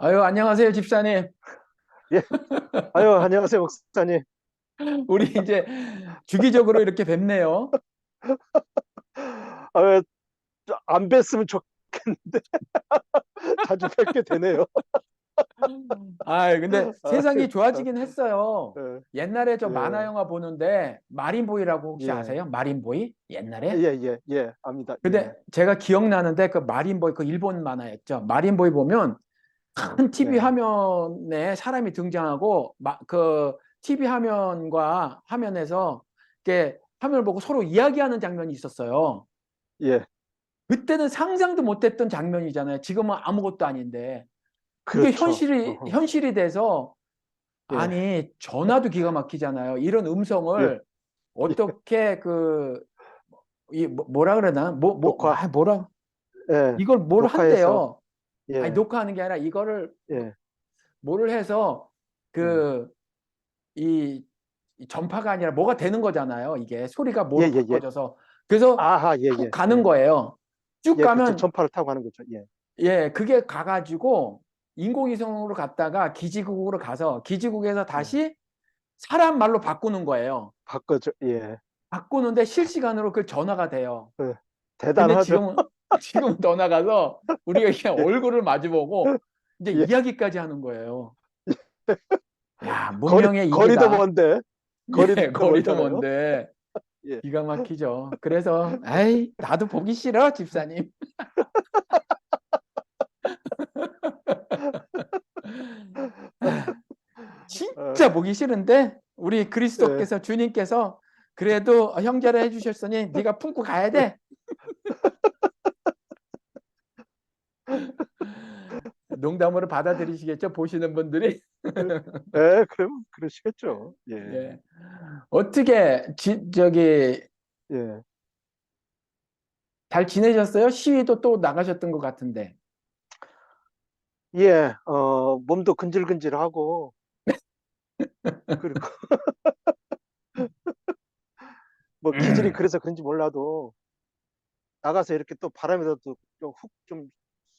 아유, 안녕하세요, 집사님. 예, 아유, 안녕하세요, 목사님. 우리 이제 주기적으로 이렇게 뵙네요. 아, 안 뵀으면 좋겠는데, 자주 뵙게 되네요. 아, 근데 세상이 아유, 참. 좋아지긴 했어요. 예, 옛날에 저 만화 예, 영화 보는데 마린보이라고 혹시 예, 아세요? 마린보이? 예, 옛날에? 예, 압니다. 근데 예, 제가 기억나는데 그 마린보이, 그 일본 만화였죠. 마린보이 보면 큰 TV 네, 화면에 사람이 등장하고 그 TV 화면과 화면에서 이렇게 화면을 보고 서로 이야기하는 장면이 있었어요. 예, 그때는 상상도 못했던 장면이잖아요. 지금은 아무것도 아닌데. 그게 그렇죠. 현실이 돼서, 예, 아니, 전화도 기가 막히잖아요. 이런 예, 음성을 예, 어떻게 뭐라 그러나? 녹화, 예, 이걸 뭘 녹화해서, 한대요. 아니, 예, 녹화하는 게 아니라 이거를 예, 뭐를 해서 예, 그, 이, 이 전파가 아니라 뭐가 되는 거잖아요. 이게 소리가 예, 뭐로 예, 예, 바꿔져서. 그래서 아하, 예, 쭉 예, 가는 예, 거예요. 쭉 예, 그렇죠. 가면 전파를 타고 가는 거죠. 예, 예, 그게 가가지고 인공위성으로 갔다가 기지국으로 가서 기지국에서 예, 다시 사람 말로 바꾸는 거예요. 바꿔줘. 예, 바꾸는데 실시간으로 그 전화가 돼요. 예, 근데 대단하죠. 지금은 더 나가서 우리가 그냥 예, 얼굴을 마주보고 이제 예, 이야기까지 하는 거예요. 야, 거리, 문명의 거리도 이기다. 먼데, 예, 거리도 거리도 먼잖아요. 먼데 예. 기가 막히죠. 그래서 아이, 나도 보기 싫어, 집사님. 어, 진짜 보기 싫은데 우리 예. 그리스도께서 주님께서 그래도 형제를 해주셨으니 네가 품고 가야 돼. 농담으로 받아들이시겠죠? 보시는 분들이. 예, 그럼 그러시겠죠. 예, 예. 어떻게 저기 예, 잘 지내셨어요? 시위도 또 나가셨던 것 같은데. 예. 몸도 근질근질하고 그리고 뭐 기질이 그래서 그런지 몰라도 나가서 이렇게 또 바람이라도 좀훅좀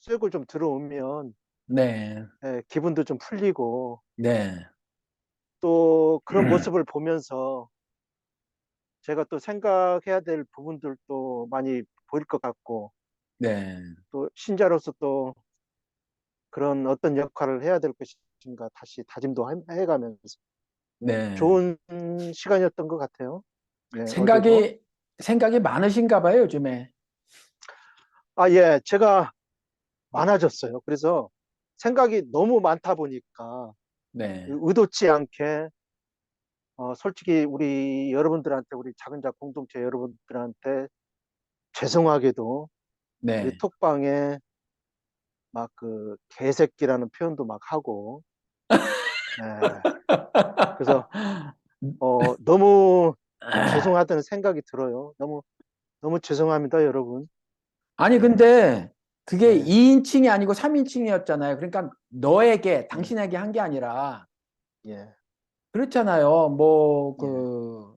쐬고 좀 들어오면 네, 예, 기분도 좀 풀리고 네, 또 그런 모습을 보면서 제가 또 생각해야 될 부분들도 많이 보일 것 같고 네, 또 신자로서 또 그런 어떤 역할을 해야 될 것인가 다시 다짐도 해가면서 네. 좋은 시간이었던 것 같아요. 예, 어제도. 생각이 생각이 많으신가 봐요, 요즘에. 아, 예, 제가 많아졌어요. 그래서 생각이 너무 많다 보니까 네, 의도치 않게, 솔직히 우리 여러분들한테, 우리 작은 자 공동체 여러분들한테 죄송하게도 우리 네. 톡방에 막 그 개새끼라는 표현도 막 하고, 예, 그래서, 너무 죄송하다는 생각이 들어요. 너무, 너무 죄송합니다, 여러분. 아니, 예, 근데 그게 예, 2인칭이 아니고 3인칭이었잖아요. 그러니까 너에게, 예, 당신에게 한 게 아니라 예, 그렇잖아요. 예,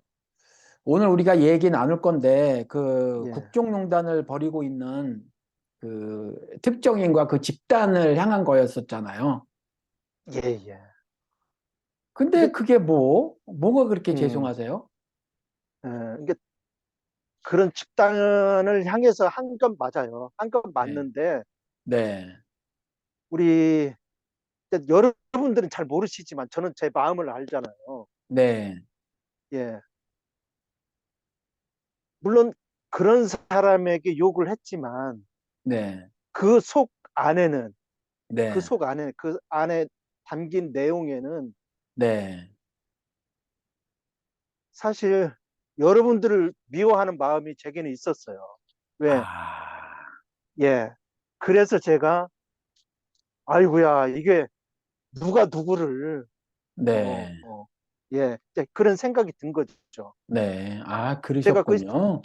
오늘 우리가 얘기 나눌 건데, 그 예, 국정농단을 벌이고 있는 그 특정인과 그 집단을 향한 거였었잖아요. 예, 예. 근데 이게, 그게 뭐가 그렇게 음, 죄송하세요? 이게 그런 집단을 향해서 한 건 맞아요. 한 건 네, 맞는데, 네, 우리, 여러분들은 잘 모르시지만 저는 제 마음을 알잖아요. 네, 예. 물론 그런 사람에게 욕을 했지만 네, 그 속 안에는, 그 네, 속 안에, 그 안에 담긴 내용에는 네. 사실 여러분들을 미워하는 마음이 제게는 있었어요. 왜? 아, 예. 그래서 제가, 아이고야, 이게 누가 누구를, 어, 네, 어, 예. 그런 생각이 든 거죠. 네. 아, 제가 그 그러셨군요.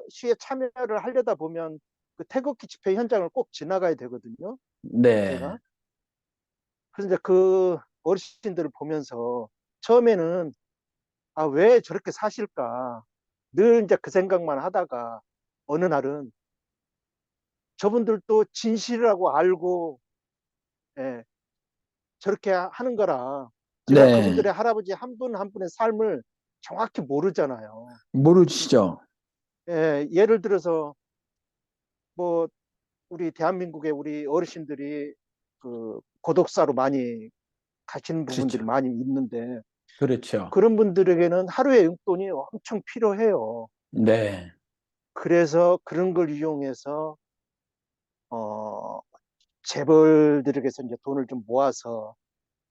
시에 참여를 하려다 보면 그 태극기 집회 현장을 꼭 지나가야 되거든요. 네, 제가. 그래서 이제 그 어르신들을 보면서 처음에는 아, 왜 저렇게 사실까? 늘 이제 그 생각만 하다가 어느 날은 저분들도 진실이라고 알고 예, 저렇게 하는 거라 제가 네. 그분들의 할아버지 한 분 한 분의 삶을 정확히 모르잖아요. 모르시죠? 예, 예를 들어서 뭐 우리 대한민국의 우리 어르신들이 그 고독사로 많이 가시는 부분들이 그렇죠. 많이 있는데 그렇죠. 그런 분들에게는 하루의 용돈이 엄청 필요해요. 네. 그래서 그런 걸 이용해서 어, 재벌들에게서 이제 돈을 좀 모아서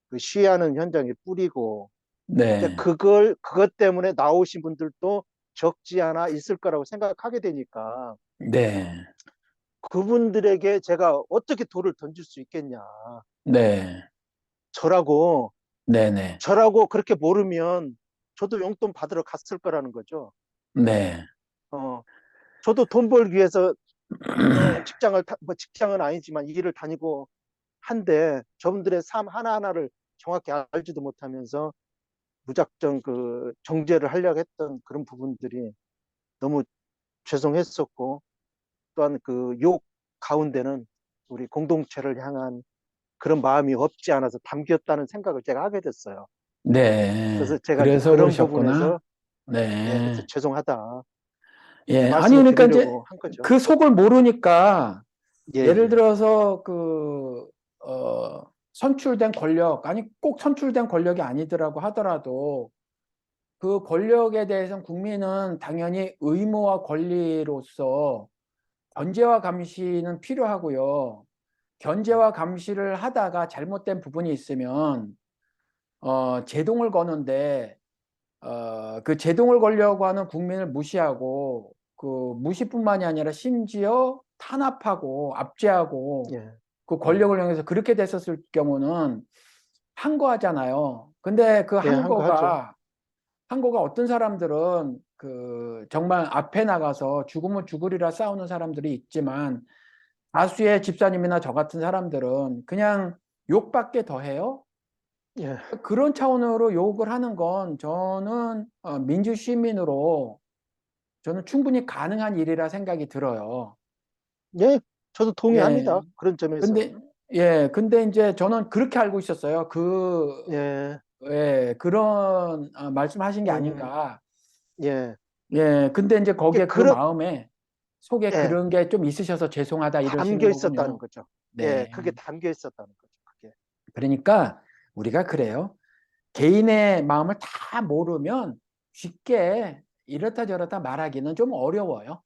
그 시위하는 현장에 뿌리고 이제 네. 그것 때문에 나오신 분들도 적지 않아 있을 거라고 생각하게 되니까 네. 그분들에게 제가 어떻게 돌을 던질 수 있겠냐. 네. 저라고 네네. 저라고 그렇게 모르면 저도 용돈 받으러 갔을 거라는 거죠. 네. 어, 저도 돈 벌기 위해서 뭐 직장은 아니지만 일을 다니고 한데 저분들의 삶 하나하나를 정확히 알지도 못하면서 무작정 그 정죄를 하려고 했던 그런 부분들이 너무 죄송했었고 또한 그 욕 가운데는 우리 공동체를 향한 그런 마음이 없지 않아서 담겼다는 생각을 제가 하게 됐어요. 네. 그래서 제가 이제 그래서 그런 그러셨구나. 부분에서 예, 그래서 네. 죄송하다 예. 아니, 말씀을 그러니까 이제 드리려고 한 거죠. 그 속을 모르니까 예, 예를 예, 들어서 선출된 권력, 아니, 꼭 선출된 권력이 아니더라고 하더라도 그 권력에 대해서는 국민은 당연히 의무와 권리로서 견제와 감시는 필요하고요. 견제와 감시를 하다가 잘못된 부분이 있으면 제동을 거는데 그 제동을 걸려고 하는 국민을 무시하고 그 무시뿐만이 아니라 심지어 탄압하고 압제하고 예, 그 예, 권력을 이용해서 그렇게 됐었을 경우는 항거하잖아요. 근데 그 예, 한 거 하죠. 항거가 어떤 사람들은 그 정말 앞에 나가서 죽으면 죽으리라 싸우는 사람들이 있지만 다수의 집사님이나 저 같은 사람들은 그냥 욕밖에 더 해요. 예, 그런 차원으로 욕을 하는 건 저는 민주 시민으로 저는 충분히 가능한 일이라 생각이 들어요. 예, 저도 예. 동의합니다. 그런 점에서. 근데 근데 이제 저는 그렇게 알고 있었어요. 예, 그런 말씀하신 게 음, 아닌가. 예, 예. 근데 이제 이게 거기에 그 마음에 속에 예, 그런 게 좀 있으셔서 죄송하다 이러시는 담겨 있었다는 거군요. 거죠. 예, 네. 그게 담겨 있었다는 거죠. 그게. 그러니까 우리가 예, 그래요. 개인의 마음을 다 모르면 쉽게 이렇다 저렇다 말하기는 좀 어려워요.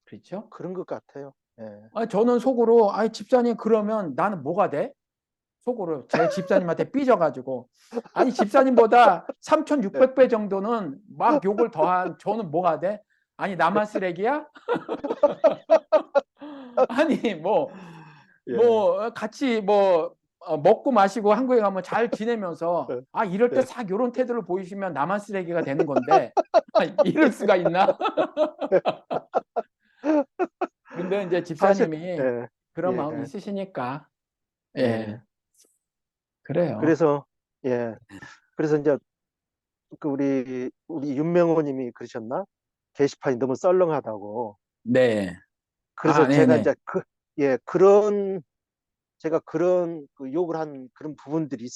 그렇죠? 그런 것 같아요. 예, 저는 속으로, 집사님, 그러면 나는 뭐가 돼? 속으로 제 집사님한테 삐져가지고. 아니, 집사님보다 예, 3,600배 정도는 막 욕을 더한 저는 뭐가 돼? 아니, 나만 쓰레기야? 아니, 예, 같이 먹고 마시고 한국에 가면 잘 지내면서, 예, 이럴 때 예. 싹 요런 태도를 보이시면 나만 쓰레기가 되는 건데, 이럴 수가 있나? 근데 이제 사실, 집사님이 예, 그런 마음이 예, 있으시니까, 예, 예. 그래요. 그래서, 예, 그래서 이제 그 우리 윤명호님이 그러셨나? 게시판이 너무 썰렁하다고. 네. 그래서 제가 네네. 이제 제가 그런 그 욕을 한 그런 부분들이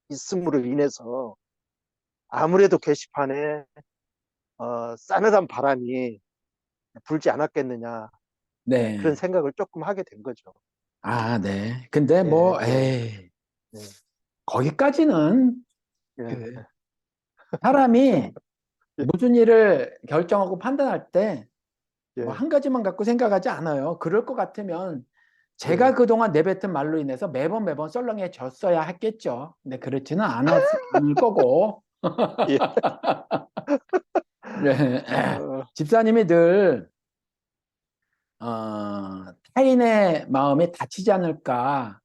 있음으로 인해서 아무래도 게시판에 싸늘한 바람이 불지 않았겠느냐. 예, 그런 네. 생각을 조금 하게 된 거죠. 네. 근데 예, 예, 에이, 예, 거기까지는 예, 그 사람이 예, 무슨 일을 결정하고 판단할 때 뭐 예, 한 가지만 갖고 생각하지 않아요. 그럴 것 같으면 제가 예, 그동안 내뱉은 말로 인해서 매번 썰렁해졌어야 했겠죠. 근데 그렇지는 않을 거고. 예, 네. 어, 집사님이 늘 타인의 마음이 다치지 않을까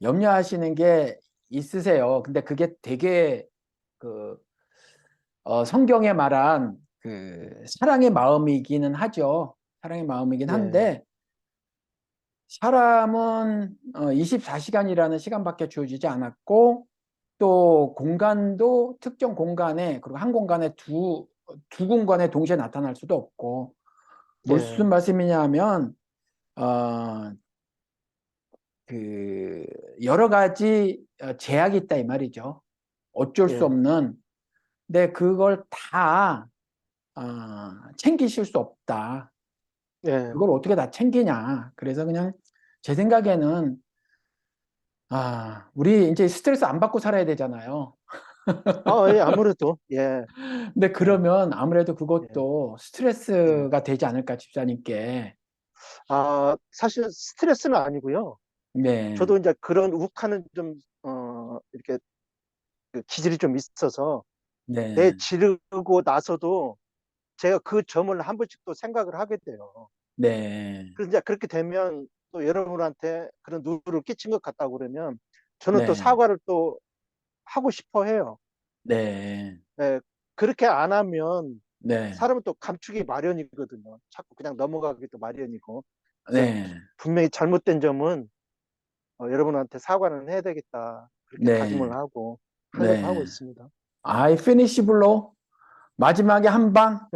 염려하시는 게 있으세요. 근데 그게 되게 그 성경에 말한 그 사랑의 마음이기는 하죠. 사랑의 마음이긴 예, 한데 사람은 24시간이라는 시간밖에 주어지지 않았고 또 공간도 특정 공간에 그리고 한 공간에 두 공간에 동시에 나타날 수도 없고 무슨 예, 말씀이냐 하면 어, 그 여러 가지 제약이 있다 이 말이죠. 어쩔 수 예, 없는. 근데 그걸 다 챙기실 수 없다. 예. 그걸 어떻게 다 챙기냐. 그래서 그냥 제 생각에는 우리 이제 스트레스 안 받고 살아야 되잖아요. 예, 아무래도, 예, 근데 예, 그러면 아무래도 예, 그것도 예. 스트레스가 되지 않을까 집사님께. 사실 스트레스는 아니고요. 네, 저도 이제 그런 욱하는 좀, 이렇게 그 기질이 좀 있어서 내 네, 지르고 나서도 제가 그 점을 한 번씩 또 생각을 하게 돼요. 네, 그래서 이제 그렇게 되면 또 여러분한테 그런 누를 끼친 것 같다고 그러면 저는 또 네, 사과를 또 하고 싶어 해요. 네, 예, 그렇게 안 하면 네, 사람은 또 감추기 마련이거든요. 자꾸 그냥 넘어가기도 마련이고. 그래서 네, 분명히 잘못된 점은 여러분한테 사과는 해야 되겠다. 그렇게 다짐을 네, 하고 하려고 하고 네. 있습니다. 아이, 피니시 블로. 마지막에 한 방.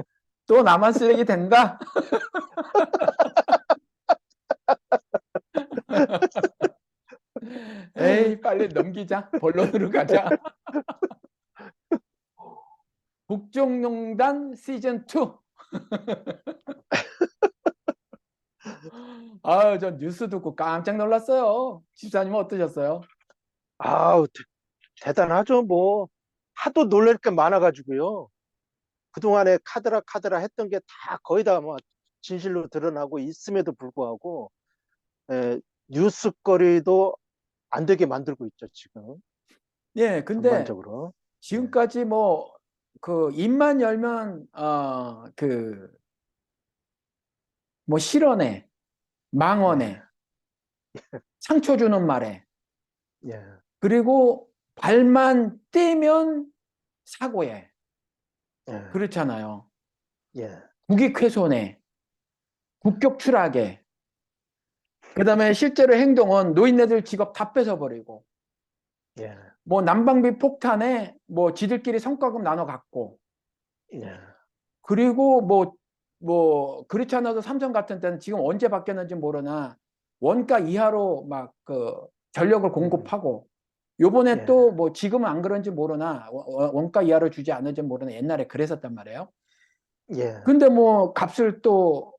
또 나만 쓰레기 된다? 에이, 빨리 넘기자. 본론으로 가자. 국정농단 시즌 2. 저 뉴스 듣고 깜짝 놀랐어요. 집사님은 어떠셨어요? 아우, 대단하죠. 뭐, 하도 놀랄 게 많아가지고요. 그동안에 카드라 했던 게 다 거의 다 뭐 진실로 드러나고 있음에도 불구하고, 에, 뉴스거리도 안 되게 만들고 있죠, 지금. 예, 근데 전반적으로. 예, 지금까지 뭐, 입만 열면, 뭐, 실언에, 예, 망언에, 상처 주는 말에, 예, 그리고 발만 떼면 사고에. 예, 그렇잖아요. 예, 국익훼손에, 국격 추락에, 그 다음에 실제로 행동은 노인네들 직업 다 뺏어버리고, 예, 뭐 난방비 폭탄에 뭐 지들끼리 성과금 나눠 갖고, 예, 그리고 그렇지 않아도 삼성 같은 때는 지금 언제 바뀌었는지 모르나 원가 이하로 막 그 전력을 음, 공급하고, 요번에 예, 또 뭐 지금은 안 그런지 모르나 원가 이하로 주지 않은지 모르나 옛날에 그랬었단 말이에요. 예, 근데 뭐 값을 또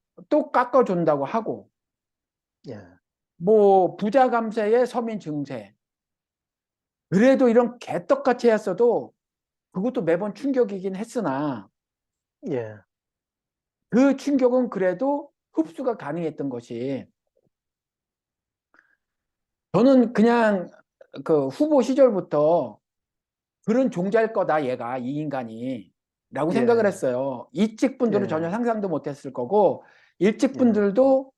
깎아준다고 하고, 예, 뭐 부자 감세에 서민 증세. 그래도 이런 개떡같이 했어도 그것도 매번 충격이긴 했으나 예, 그 충격은 그래도 흡수가 가능했던 것이, 저는 그냥 그 후보 시절부터 그런 종자일 거다 얘가 이 인간이 라고 생각을 예, 했어요. 이직 분들은 전혀 예, 상상도 못했을 거고 일찍 예, 분들도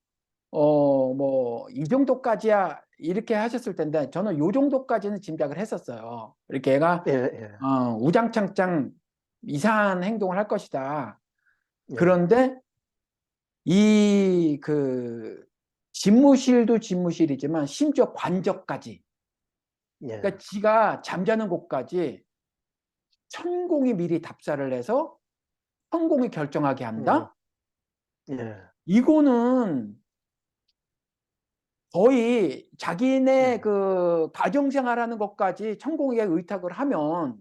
뭐 이 정도까지야 이렇게 하셨을 텐데 저는 요 정도까지는 짐작을 했었어요. 이렇게 얘가 예, 예, 우장창창 이상한 행동을 할 것이다. 예, 그런데 이 그 집무실도 집무실이지만 심지어 관저까지, 예, 그러니까 지가 잠자는 곳까지 천공이 미리 답사를 해서 천공이 결정하게 음, 한다? 예, 이거는 거의 자기네 예, 그 가정생활하는 것까지 천공에게 의탁을 하면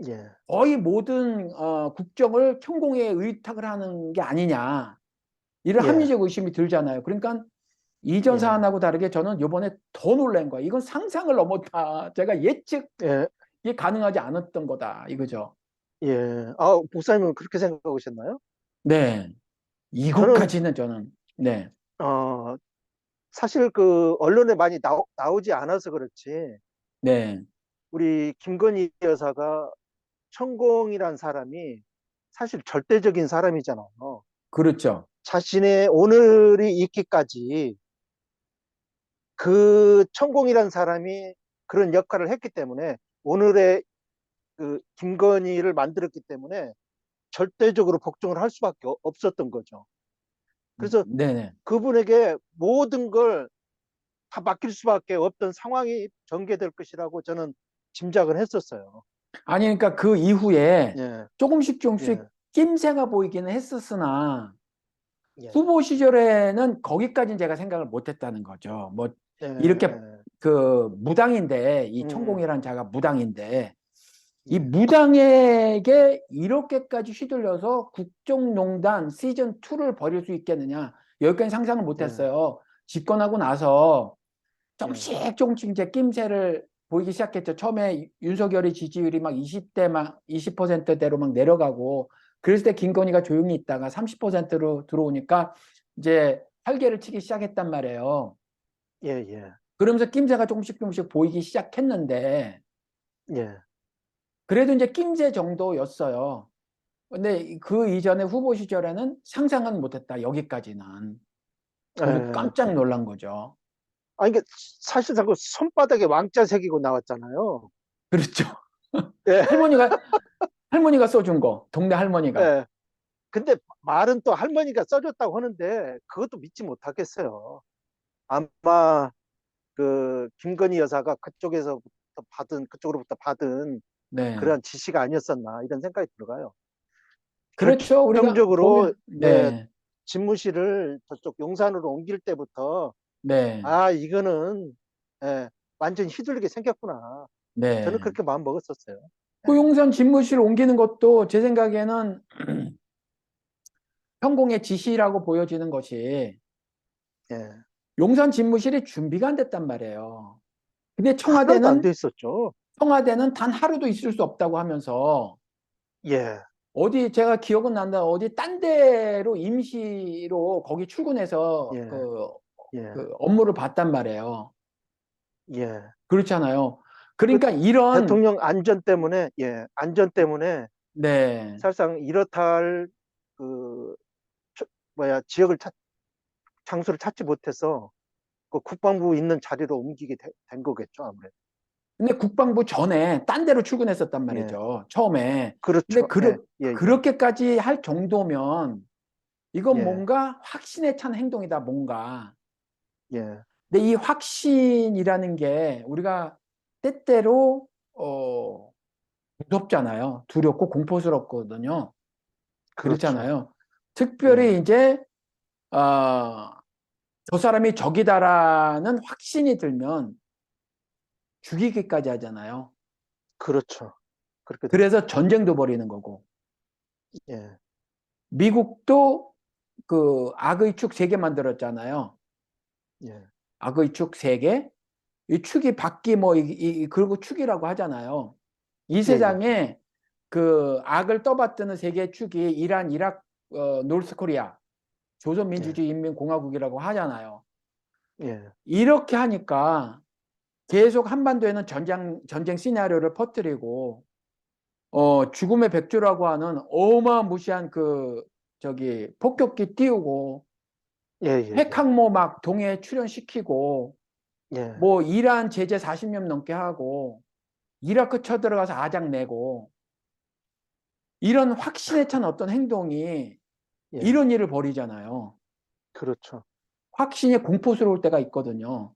예, 거의 모든 국정을 천공에 의탁을 하는 게 아니냐, 이런 예, 합리적 의심이 들잖아요. 그러니까 이전 예, 사안하고 다르게 저는 이번에 더 놀란 거야. 이건 상상을 넘었다. 제가 예측이 예, 가능하지 않았던 거다. 이거죠. 예. 목사님은 그렇게 생각하셨나요? 네. 저는, 이것까지는 저는, 네. 어, 사실 그 언론에 많이 나오지 않아서 그렇지, 네. 우리 김건희 여사가 천공이란 사람이 사실 절대적인 사람이잖아요. 그렇죠. 자신의 오늘이 있기까지 그 천공이란 사람이 그런 역할을 했기 때문에 오늘의 그 김건희를 만들었기 때문에 절대적으로 복종을 할 수밖에 없었던 거죠. 그래서 네네. 그분에게 모든 걸 다 맡길 수밖에 없던 상황이 전개될 것이라고 저는 짐작을 했었어요. 아니, 그러니까 그 이후에 예, 조금씩 조금씩 예, 낌새가 보이기는 했었으나 예, 후보 시절에는 거기까지는 제가 생각을 못했다는 거죠. 뭐 예, 이렇게 예, 그 무당인데 이 음, 천공이라는 자가 무당인데 이 예, 무당에게 이렇게까지 휘둘려서 국정농단 시즌 2를 벌일 수 있겠느냐 여기까지 상상을 예, 못했어요. 집권하고 나서 예, 조금씩 이제 낌새를 보이기 시작했죠. 처음에 윤석열의 지지율이 막 20대 막 20%대로 막 내려가고 그랬을 때 김건희가 조용히 있다가 30%로 들어오니까 이제 활개를 치기 시작했단 말이에요. 예, 예, 그러면서 낌새가 조금씩 보이기 시작했는데 예. 그래도 이제 낌새 정도였어요. 근데 그 이전에 후보 시절에는 상상은 못했다. 여기까지는. 그래서 예. 깜짝 놀란 거죠. 아니, 이게 사실상 그 손바닥에 왕자 새기고 나왔잖아요. 그렇죠. 예, 할머니가 할머니가 써준 거, 동네 할머니가. 예. 근데 말은 또 할머니가 써줬다고 하는데 그것도 믿지 못하겠어요. 아마 그 김건희 여사가 그쪽으로부터 받은 네. 그러한 지시가 아니었었나 이런 생각이 들어가요. 그렇죠. 우리가 결정적으로 보면, 예, 네. 집무실을 저쪽 용산으로 옮길 때부터 네. 아 이거는 예, 완전 휘둘리게 생겼구나. 저는 네. 그렇게 마음 먹었었어요. 그 용산 집무실 옮기는 것도 제 생각에는 현공의 지시라고 보여지는 것이 예, 예. 용산 집무실이 준비가 안 됐단 말이에요. 근데 하나도 안 청와대는 돼 있었죠. 청와대는 단 하루도 있을 수 없다고 하면서 예, 어디 제가 기억은 난다. 어디 딴 데로 임시로 거기 출근해서 예, 예, 그 업무를 봤단 말이에요. 예. 그렇잖아요. 그 그러니까 이런 대통령 안전 때문에 예, 안전 때문에 네. 사실상 이렇다 할 그 뭐야 장소를 찾지 못해서 그 국방부 있는 자리로 옮기게 된 거겠죠 아무래도. 근데 국방부 전에 딴 데로 출근했었단 예, 말이죠. 처음에. 근데 그렇죠. 예, 예, 예, 그렇게까지 할 정도면 이건 예, 뭔가 확신에 찬 행동이다, 뭔가. 예, 근데 이 확신이라는 게 우리가 때때로 무섭잖아요. 두렵고 공포스럽거든요. 그렇죠. 그렇잖아요. 예, 특별히 이제 어, 저 사람이 적이다라는 확신이 들면 죽이기까지 하잖아요. 그렇죠. 그렇게 그래서 되죠. 전쟁도 벌이는 거고. 예, 미국도 그 악의 축 3개 만들었잖아요. 예, 악의 축 3개. 이 축이 바퀴 뭐 그리고 축이라고 하잖아요. 이 예, 예, 세상에 그 악을 떠받드는 3개의 축이 이란, 이라크, 노스코리아, 예, 조선민주주의인민공화국이라고 하잖아요. 예, 이렇게 하니까 계속 한반도에는 전쟁 시나리오를 퍼뜨리고 죽음의 백조라고 하는 어마무시한 그 저기 폭격기 띄우고 예, 예, 예, 핵항모 막 동해에 출연시키고 예, 뭐 이란 제재 40년 넘게 하고 이라크 쳐들어가서 아작 내고 이런 확신에 찬 어떤 행동이 예, 이런 일을 벌이잖아요. 그렇죠. 확신이 공포스러울 때가 있거든요.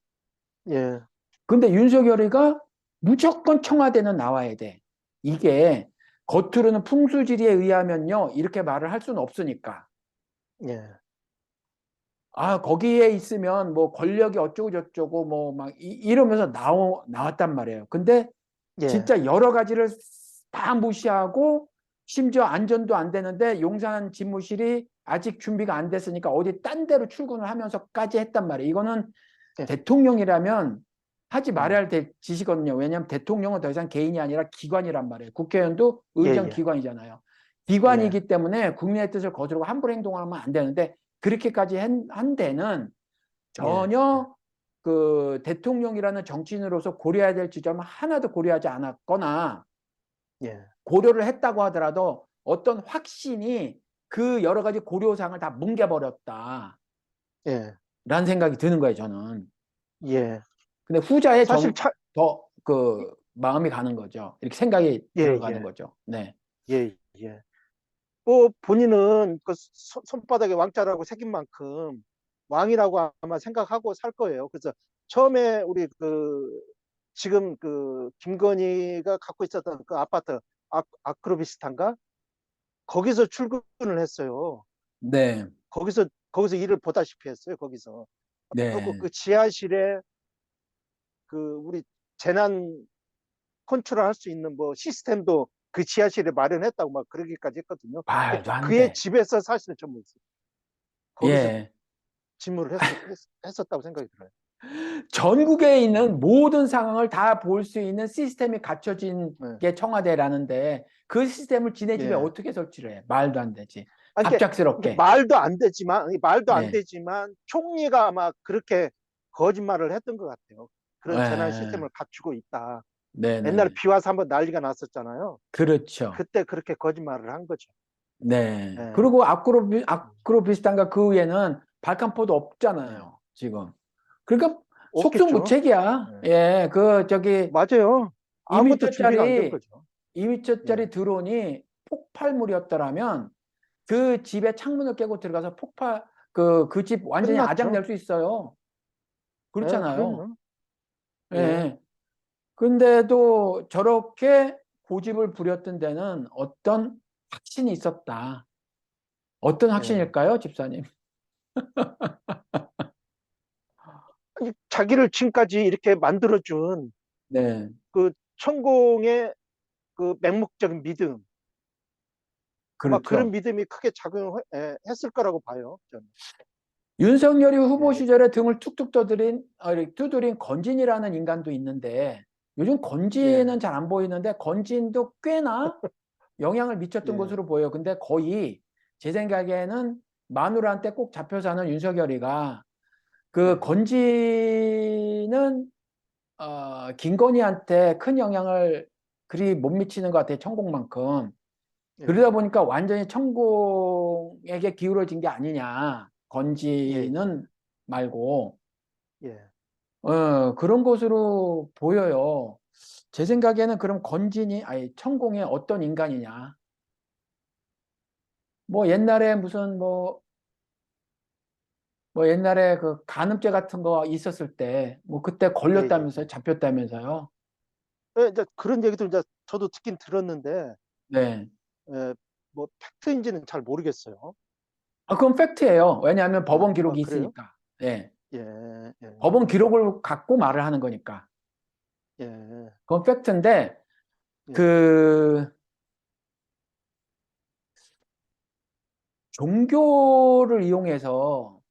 예, 근데 윤석열이가 무조건 청와대는 나와야 돼. 이게 겉으로는 풍수지리에 의하면요. 이렇게 말을 할 수는 없으니까. 예, 아, 거기에 있으면 뭐 권력이 어쩌고 저쩌고 뭐 막 이러면서 나왔단 말이에요. 근데 예, 진짜 여러 가지를 다 무시하고 심지어 안전도 안 되는데 용산 집무실이 아직 준비가 안 됐으니까 어디 딴 데로 출근을 하면서까지 했단 말이에요. 이거는 예, 대통령이라면 하지 말아야 음, 할 짓이거든요. 왜냐하면 대통령은 더 이상 개인이 아니라 기관이란 말이에요. 국회의원도 예, 의정 예, 기관이잖아요. 예, 기관이기 때문에 국민의 뜻을 거스르고 함부로 행동하면 안 되는데 그렇게까지 한 데는 예, 전혀 그 대통령이라는 정치인으로서 고려해야 될 지점은 하나도 고려하지 않았거나 예, 고려를 했다고 하더라도 어떤 확신이 그 여러 가지 고려사항을 다 뭉개버렸다라는 예, 생각이 드는 거예요, 저는. 예. 근데 후자에 사실 더 그 마음이 가는 거죠. 이렇게 생각이 예, 들어가는 예, 거죠. 네. 예, 예. 뭐 본인은 그 손바닥에 왕자라고 새긴 만큼 왕이라고 아마 생각하고 살 거예요. 그래서 처음에 우리 그 지금 그 김건희가 갖고 있었던 그 아파트 아크로비스탄가 거기서 출근을 했어요. 네. 거기서 거기서 일을 보다시피 했어요. 거기서. 그리고 네. 그 지하실에 그 우리 재난 컨트롤 할 수 있는 뭐 시스템도 그 지하실에 마련했다고 막 그러기까지 했거든요. 말도 안 그의 돼. 집에서 사실은 전무했어요. 거기서 예. 직무를 했었다고 생각이 들어요. 전국에 네. 있는 모든 상황을 다 볼 수 있는 시스템이 갖춰진 네. 게 청와대라는데 그 시스템을 지네 집에 예. 어떻게 설치를 해? 말도 안 되지. 아니, 이게 갑작스럽게. 말도 안 네. 되지만 총리가 아마 그렇게 거짓말을 했던 것 같아요. 그런 재난 예. 시스템을 갖추고 있다. 옛날에 네네네. 비 와서 한번 난리가 났었잖아요. 그렇죠. 그때 그렇게 거짓말을 한 거죠. 네. 예. 그리고 앞으로 비슷한가 그 위에는 발칸포도 예. 없잖아요. 지금. 그러니까 없겠죠. 속수무책이야. 예. 예. 그 저기 맞아요. 아무것도 준비가 안 된 2m짜리 거죠. 예. 2m짜리 드론이 폭발물이었더라면 그 집에 창문을 깨고 들어가서 그 집 완전히 끝났죠. 아작낼 수 있어요. 예, 그렇잖아요. 그럼요. 예. 예. 근데도 저렇게 고집을 부렸던 데는 어떤 확신이 있었다. 어떤 예. 확신일까요, 집사님? 아니, 자기를 지금까지 이렇게 만들어준 네. 그 천공의 그 맹목적인 믿음, 아마 그런 그렇죠. 믿음이 크게 작용했을 거라고 봐요. 저는. 윤석열이 후보 예. 시절에 등을 툭툭 두드린 건진이라는 인간도 있는데 요즘 예. 건진은 잘 안 보이는데 건진도 꽤나 영향을 미쳤던 예. 것으로 보여요. 근데 거의 제 생각에는 마누라한테 꼭 잡혀 사는 윤석열이가 그 예. 건진은 김건희한테 큰 영향을 그리 못 미치는 것 같아요. 천공만큼. 그러다 예. 보니까 완전히 천공에게 기울어진 게 아니냐. 예. 예. 건지는 말고 예. 그런 것으로 보여요. 제 생각에는 그럼 건진이 아니 천공의 어떤 인간이냐. 뭐 옛날에 무슨 뭐 옛날에 그 간음죄 같은 거 있었을 때 뭐 그때 예. 예. 걸렸다면서요, 예. 잡혔다면서요. 이제 그런 얘기도 이제 저도 듣긴 들었는데, 네. 예, 뭐 팩트인지는 잘 모르겠어요. 그건 팩트예요. 왜냐하면 법원 기록이 그래요? 있으니까. 예. 예. 예. 법원 기록을 갖고 말을 하는 거니까. 예. 그건 팩트인데 예. 그 종교를 이용해서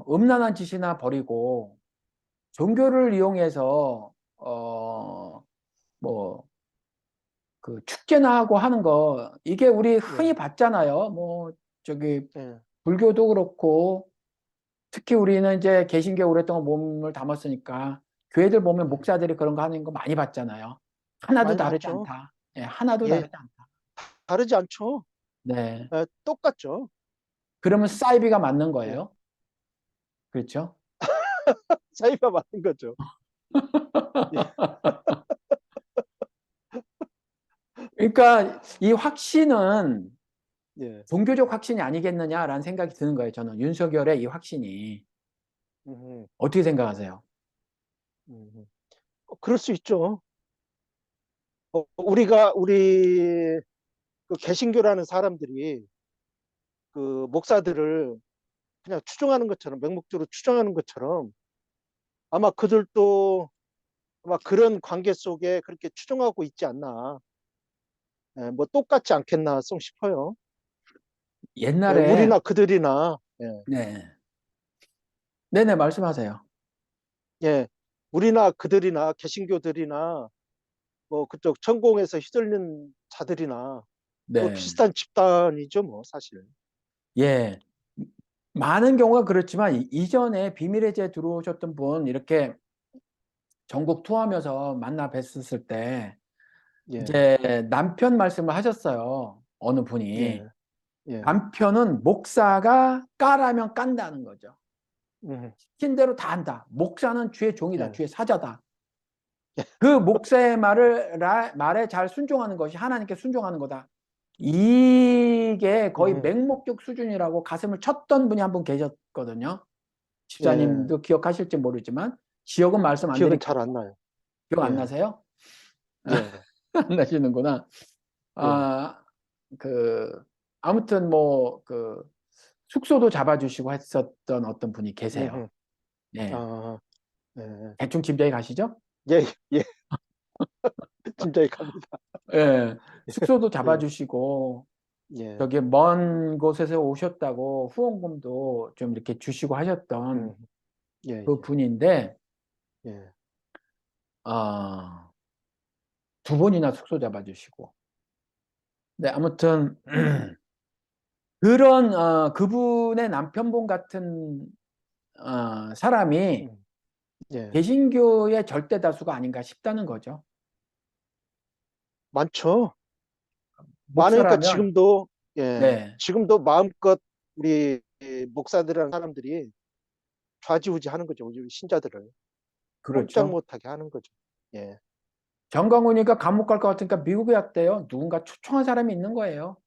음란한 짓이나 벌이고 종교를 이용해서 뭐 그 축제나 하고 하는 거 이게 우리 흔히 예. 봤잖아요. 뭐 저기 예. 불교도 그렇고 특히 우리는 이제 개신교에 오랫동안 몸을 담았으니까 교회들 보면 예. 목사들이 그런 거 하는 거 많이 봤잖아요. 하나도 많이 다르지 봤죠. 않다. 예, 하나도 예. 다르지 않다. 다르지 않죠. 네. 예, 똑같죠. 그러면 사이비가 맞는 예. 거예요. 그렇죠? 사이가 맞는 거죠. 예. 그러니까 이 확신은 예. 종교적 확신이 아니겠느냐라는 생각이 드는 거예요. 저는 윤석열의 이 확신이. 음. 어떻게 생각하세요? 음. 그럴 수 있죠. 우리 그 개신교라는 사람들이 그 목사들을 그냥 추종하는 것처럼 맹목적으로 추종하는 것처럼 아마 그들도 아마 그런 관계 속에 그렇게 추종하고 있지 않나. 예, 뭐 똑같지 않겠나 싶어요. 예, 옛날에 우리나 그들이나 예, 네. 네네 말씀하세요. 예, 우리나 그들이나 개신교들이나 뭐 그쪽 천공에서 휘둘리는 자들이나 뭐 네. 비슷한 집단이죠, 뭐 사실. 예. 많은 경우가 그렇지만 이전에 비밀의 제 들어오셨던 분 이렇게 전국 투어하면서 만나 뵀었을 때 예, 이제 남편 말씀을 하셨어요. 어느 분이. 예, 예, 남편은 목사가 까라면 깐다는 거죠. 예, 시킨 대로 다 한다. 목사는 주의 종이다. 예, 주의 사자다. 그 목사의 말에 잘 순종하는 것이 하나님께 순종하는 거다. 이게 거의 예, 맹목적 수준이라고 가슴을 쳤던 분이 한 분 계셨거든요. 예. 집사님도 기억하실지 모르지만 지역은 말씀 안 기억은 잘 안 드릴게요. 나요. 기억 안 예, 나세요? 예, 안 나시는구나. 예, 아, 그 아무튼 뭐 그 숙소도 잡아주시고 했었던 어떤 분이 계세요. 음, 예. 아, 예, 대충 짐작이 가시죠? 예, 예, 짐작이 갑니다. 예. 숙소도 예, 잡아주시고 예, 저기 먼 곳에서 오셨다고 후원금도 좀 이렇게 주시고 하셨던 음, 예, 그 예, 분인데 예, 어, 두 번이나 숙소 잡아주시고. 네, 아무튼 그런 그분의 남편분 같은 사람이 음, 예, 개신교의 절대 다수가 아닌가 싶다는 거죠. 많죠. 많으니까 목사라면 지금도, 예, 네, 지금도 마음껏 우리 목사들이라는 사람들이 좌지우지 하는 거죠. 우리 신자들을 꼼짝 그렇죠. 못하게 하는 거죠. 예, 정강훈이가 감옥 갈 것 같으니까 미국에 왔대요. 누군가 초청한 사람이 있는 거예요.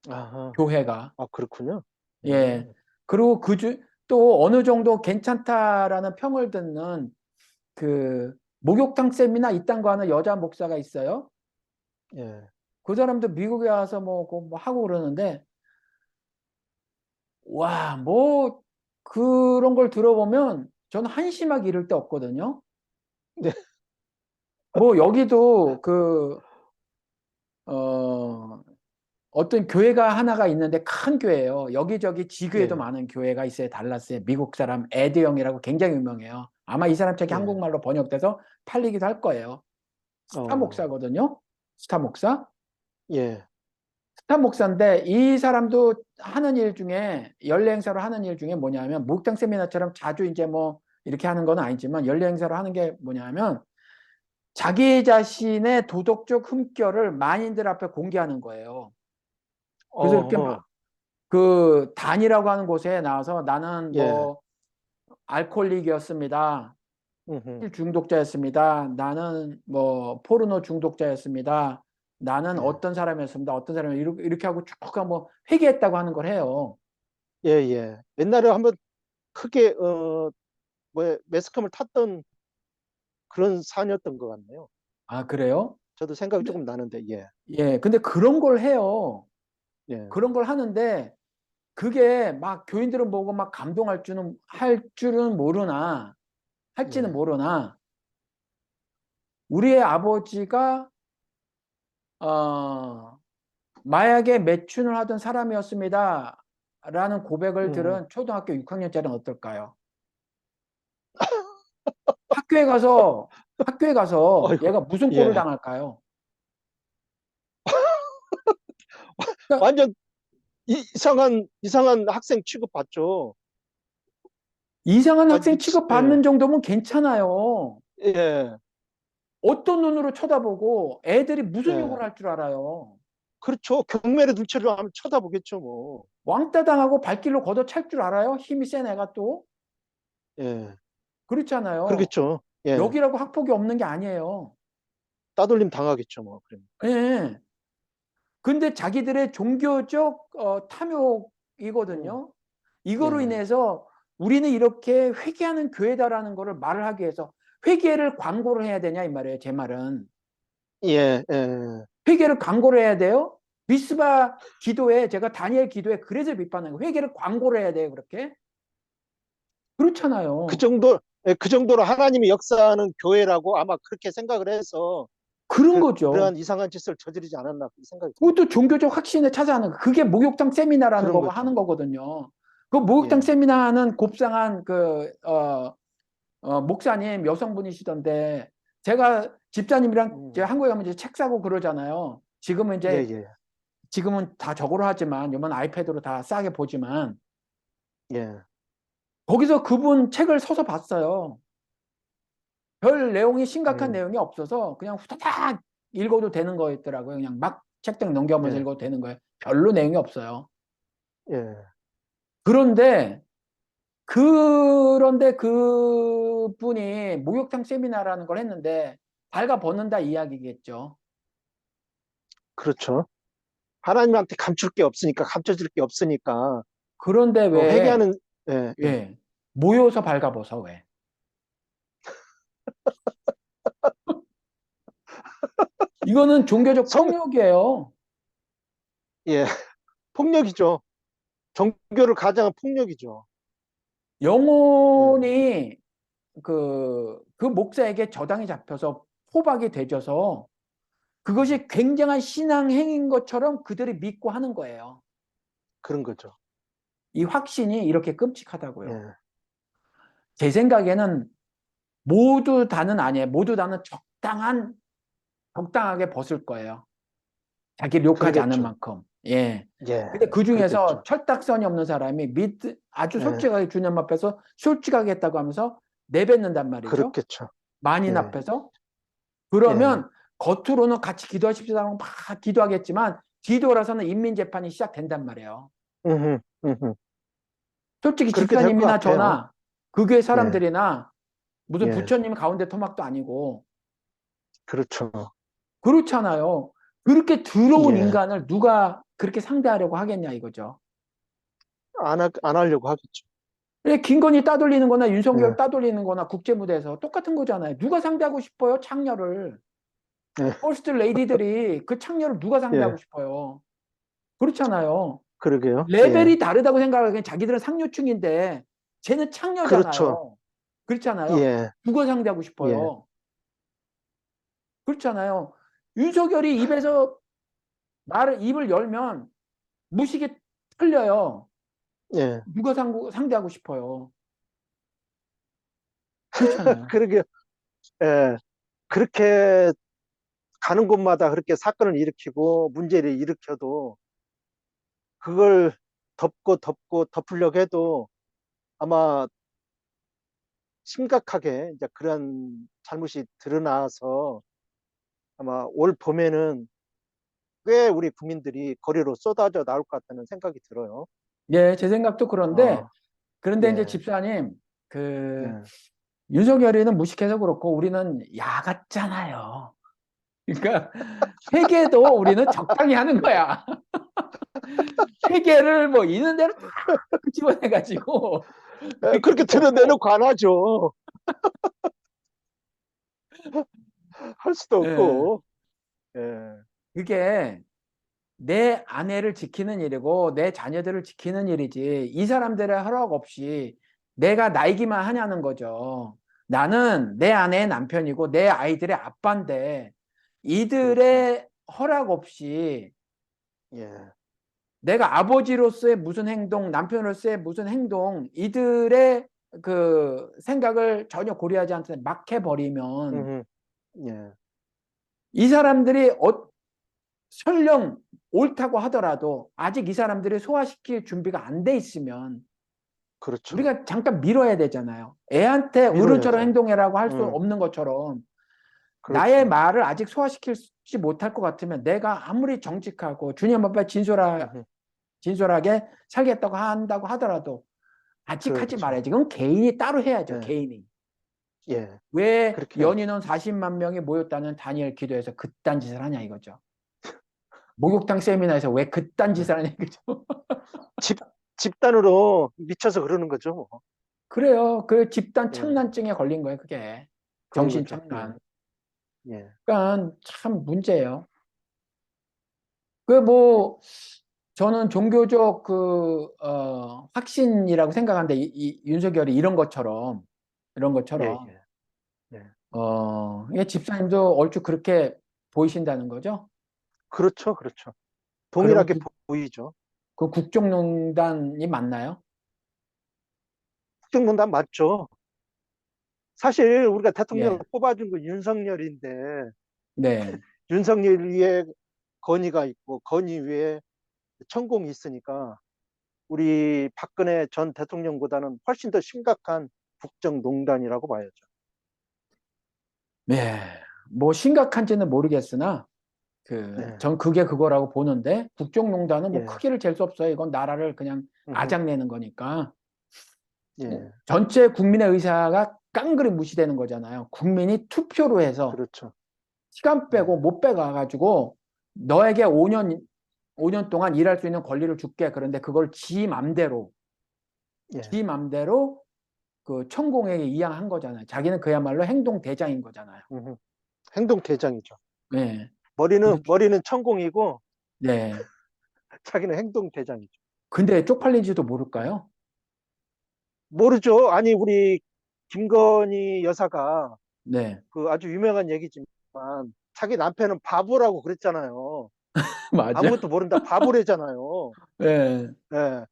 아하, 교회가. 아, 그렇군요. 예. 그리고 또 어느 정도 괜찮다라는 평을 듣는 그 목욕탕 세미나 이딴 거 하는 여자 목사가 있어요. 예, 그 사람도 미국에 와서 뭐 하고 그러는데, 와, 뭐, 그런 걸 들어보면 저는 한심하기 이를 데 없거든요. 네, 뭐, 여기도 어, 어떤 교회가 하나가 있는데 큰 교회예요. 여기저기 지교에도 예, 많은 교회가 있어요. 달라스에. 미국 사람 에드 영이라고 굉장히 유명해요. 아마 이 사람 책이 예, 한국말로 번역돼서 팔리기도 할 거예요. 스타 어, 목사거든요. 스타 목사. 예, 스타 목사인데 이 사람도 하는 일 중에 연례 행사로 하는 일 중에 뭐냐면 목욕탕 세미나처럼 자주 이제 뭐 이렇게 하는 건 아니지만 연례 행사로 하는 게 뭐냐면 자기 자신의 도덕적 흠결을 만인들 앞에 공개하는 거예요. 그래서 이렇게 어허, 막 그 단이라고 하는 곳에 나와서 나는 예, 뭐 알코올릭이었습니다. 음흠, 술 중독자였습니다. 나는 뭐 포르노 중독자였습니다. 나는 예, 어떤 사람이었습니다. 어떤 사람이 이렇게 하고 쭉 뭐 회개했다고 하는 걸 해요. 예, 예. 옛날에 한번 크게, 뭐, 매스컴을 탔던 그런 사안이었던 것 같네요. 아, 그래요? 저도 생각이 근데, 조금 나는데, 예, 예, 근데 그런 걸 해요. 예, 그런 걸 하는데 그게 막 교인들은 보고 막 할 줄은 모르나 할지는 예, 모르나 우리의 아버지가 어, 마약에 매춘을 하던 사람이었습니다. 라는 고백을 음, 들은 초등학교 6학년짜리는 어떨까요? 학교에 가서 어이구, 얘가 무슨 꼴을 예. 당할까요? 그러니까 완전 이상한 학생 취급받죠. 이상한 완전 학생 예, 취급받는 정도면 괜찮아요. 예, 어떤 눈으로 쳐다보고 애들이 무슨 예. 욕을 할 줄 알아요. 그렇죠. 경매를 눈치를 하면 쳐다보겠죠, 뭐. 왕따 당하고 발길로 걷어찰 줄 알아요. 힘이 센 애가 또. 예, 그렇잖아요. 그러겠죠. 예, 여기라고 학폭이 없는 게 아니에요. 따돌림 당하겠죠, 뭐. 그럼. 예. 근데 자기들의 종교적 음, 탐욕이거든요. 이거로 예, 인해서 우리는 이렇게 회개하는 교회다라는 거를 말을 하기 위해서 회개를 광고를 해야 되냐 이 말이에요. 제 말은. 예, 예. 회개를 광고를 해야 돼요. 미스바 기도에 제가 다니엘 기도에 그래서 비판하는 거예요. 회개를 광고를 해야 돼요. 그렇게. 그 그렇잖아요. 정도, 그 정도로 하나님이 역사하는 교회라고 아마 그렇게 생각을 해서 그런 거죠. 그러한 이상한 짓을 저지르지 않았나 그 생각이 듭니다. 그것도 종교적 확신에 찾아가는 거. 그게 목욕탕 세미나라는 그런 거고 하는 거죠. 거거든요. 그 목욕탕 예, 세미나는 곱상한 목사님 여성분이시던데 제가 집사님이랑 제가 음, 한국에 가면 이제 책 사고 그러잖아요. 예, 예, 지금은 다 저거로 하지만 요번 아이패드로 다 싸게 보지만 예, 거기서 그분 책을 서서 봤어요. 별 내용이 심각한 음, 내용이 없어서 그냥 후다닥 읽어도 되는 거였더라고요. 그냥 막 책장 넘겨보면서 예, 읽어도 되는 거예요. 별로 내용이 없어요. 예, 그런데 그런데 그분이 목욕탕 세미나라는 걸 했는데 발가 벗는다 이야기겠죠. 그렇죠. 하나님한테 감출 게 없으니까, 감춰질 게 없으니까, 그런데 왜, 회개하는, 예, 예. 예, 모여서 발가벗어, 왜? 이거는 종교적 성, 폭력이에요. 예, 폭력이죠. 종교를 가장한 폭력이죠. 예, 영혼이 그 목사에게 저당이 잡혀서 포박이 되져서 그것이 굉장한 신앙 행위인 것처럼 그들이 믿고 하는 거예요. 그런 거죠. 이 확신이 이렇게 끔찍하다고요. 예, 제 생각에는 모두 다는 아니에요. 모두 다는 적당하게 벗을 거예요. 자기를 욕하지 않을 그러겠죠. 만큼. 예. 예, 근데 그 중에서 그러겠죠. 철딱선이 없는 사람이 아주 예, 솔직하게 주님 앞에서 솔직하게 했다고 하면서 내뱉는단 말이죠. 그렇겠죠. 만인 예, 앞에서. 예, 그러면 겉으로는 같이 기도하십시오 하고 막 기도하겠지만 뒤돌아서는 인민재판이 시작된단 말이에요. 음흠, 음흠. 솔직히 그렇게 될 것 집사님이나 같아요. 저나 그 교회 예, 사람들이나 무슨 예, 부처님 가운데 토막도 아니고 그렇죠. 그렇잖아요. 그렇게 더러운 예, 인간을 누가 그렇게 상대하려고 하겠냐 이거죠. 안 하려고 하겠죠. 김건희 따돌리는 거나 윤석열 예, 따돌리는 거나 국제무대에서 똑같은 거잖아요. 누가 상대하고 싶어요? 창녀를. 예, 퍼스트 레이디들이 그 창녀를 누가 상대하고 예, 싶어요? 그렇잖아요. 그러게요. 예, 레벨이 다르다고 생각하기엔 자기들은 상류층인데 쟤는 그렇죠. 창녀잖아요. 그렇잖아요. 예, 누가 상대하고 예, 싶어요? 그렇잖아요. 윤석열이 입을 열면 무식에 틀려요. 예. 누가 상대하고 싶어요? 그렇잖아요. 그러게, 예, 그렇게 가는 곳마다 그렇게 사건을 일으키고 문제를 일으켜도 그걸 덮고 덮으려고 해도 아마 심각하게 이제 그런 잘못이 드러나서 아마 올 봄에는 꽤 우리 국민들이 거리로 쏟아져 나올 것 같다는 생각이 들어요. 예, 제 생각도 그런데, 어, 그런데 이제 예, 집사님, 그, 예. 윤석열이는 무식해서 그렇고 우리는 야 같잖아요. 그러니까 회계도 우리는 적당히 하는 거야. 회계를 뭐 있는 대로 다 집어내가지고 그렇게 그렇게 놓고, 드러내놓고 안 하죠. 할 수도 예, 없고. 예, 그게 내 아내를 지키는 일이고 내 자녀들을 지키는 일이지 이 사람들의 허락 없이 내가 나이기만 하냐는 거죠. 나는 내 아내의 남편이고 내 아이들의 아빠인데 그렇죠. 이들의 허락 없이 예, 내가 아버지로서의 무슨 행동, 남편으로서의 무슨 행동, 이들의 그 생각을 전혀 고려하지 않고 막 해버리면 음, 예, 이 사람들이 설령 옳다고 하더라도 아직 이 사람들이 소화시킬 준비가 안 돼 있으면 그렇죠. 우리가 잠깐 밀어야 되잖아요. 애한테 어른처럼 밀어야죠. 행동해라고 할 수 음, 없는 것처럼 나의 그렇죠. 말을 아직 소화시키지 못할 것 같으면 내가 아무리 정직하고 주님 앞에 음, 진솔하게 살겠다고 한다고 하더라도 아직 하지 그렇죠. 말아야지. 그건 개인이 따로 해야죠. 예, 개인이. 예, 왜 그렇게 해야죠. 연인원 40만 명이 모였다는 다니엘 기도에서 그딴 짓을 하냐 이거죠. 목욕탕 세미나에서 왜 그딴 예. 짓을 하냐 이거죠. 집, 집단으로 미쳐서 그러는 거죠. 뭐. 그래요. 그 집단 예, 창란증에 걸린 거예요. 그게. 그런 정신 거죠. 예, 창란. 예, 그러니까 참 문제예요. 그 뭐 저는 종교적 확신이라고 생각하는데 이 윤석열이 예, 이런 것처럼 예, 예. 이 집사님도 얼추 그렇게 보이신다는 거죠? 그렇죠, 그렇죠. 그러면 동일하게 보이죠. 그 국정농단이 맞나요? 국정농단 맞죠. 사실 우리가 대통령을 예. 뽑아준 건 윤석열인데 네. 윤석열 위에 건의가 있고 건의 위에 천공이 있으니까 우리 박근혜 전 대통령보다는 훨씬 더 심각한 국정농단이라고 봐야죠. 네. 뭐 심각한지는 모르겠으나 네, 전 그게 그거라고 보는데 국정농단은 뭐 예, 크기를 잴 수 없어요. 이건 나라를 그냥 음흠, 아작내는 거니까. 예, 전체 국민의 의사가 깡그리 무시되는 거잖아요. 국민이 투표로 해서 그렇죠. 시간 예, 빼고 못 빼가가지고 너에게 5년 동안 일할 수 있는 권리를 줄게. 그런데 그걸 예, 지 맘대로 그 천공에게 이양한 거잖아요. 자기는 그야말로 행동 대장인 거잖아요. 음흠. 행동대장이죠. 네. 머리는 그래서 머리는 천공이고 네. 자기는 행동 대장이죠. 근데 쪽팔린지도 모를까요? 모르죠. 아니, 우리 김건희 여사가 네, 그 아주 유명한 얘기지만 자기 남편은 바보라고 그랬잖아요. 맞아. 아무것도 모른다 바보래잖아요. 네, 예.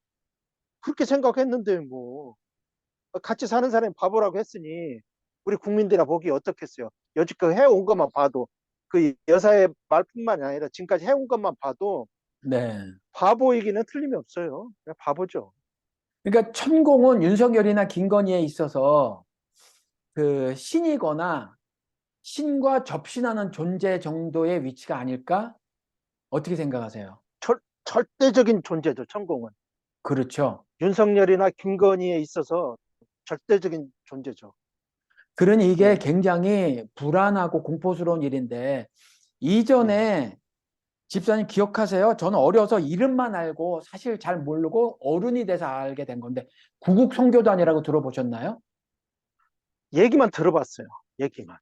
그렇게 생각했는데 뭐 같이 사는 사람이 바보라고 했으니 우리 국민들이 보기 어떻겠어요? 여지껏 해온 것만 봐도 그 여사의 말뿐만이 아니라 지금까지 해온 것만 봐도 네. 바보이기는 틀림이 없어요. 그냥 바보죠. 그러니까 천공은 윤석열이나 김건희에 있어서 그 신이거나 신과 접신하는 존재 정도의 위치가 아닐까? 어떻게 생각하세요? 절대적인 존재죠, 천공은. 그렇죠. 윤석열이나 김건희에 있어서 절대적인 존재죠. 그러니 이게 예, 굉장히 불안하고 공포스러운 일인데, 예. 이전에 집사님 기억하세요? 저는 어려서 이름만 알고 사실 잘 모르고 어른이 돼서 알게 된 건데, 구국 선교단이라고 들어보셨나요? 얘기만 들어봤어요. 얘기만.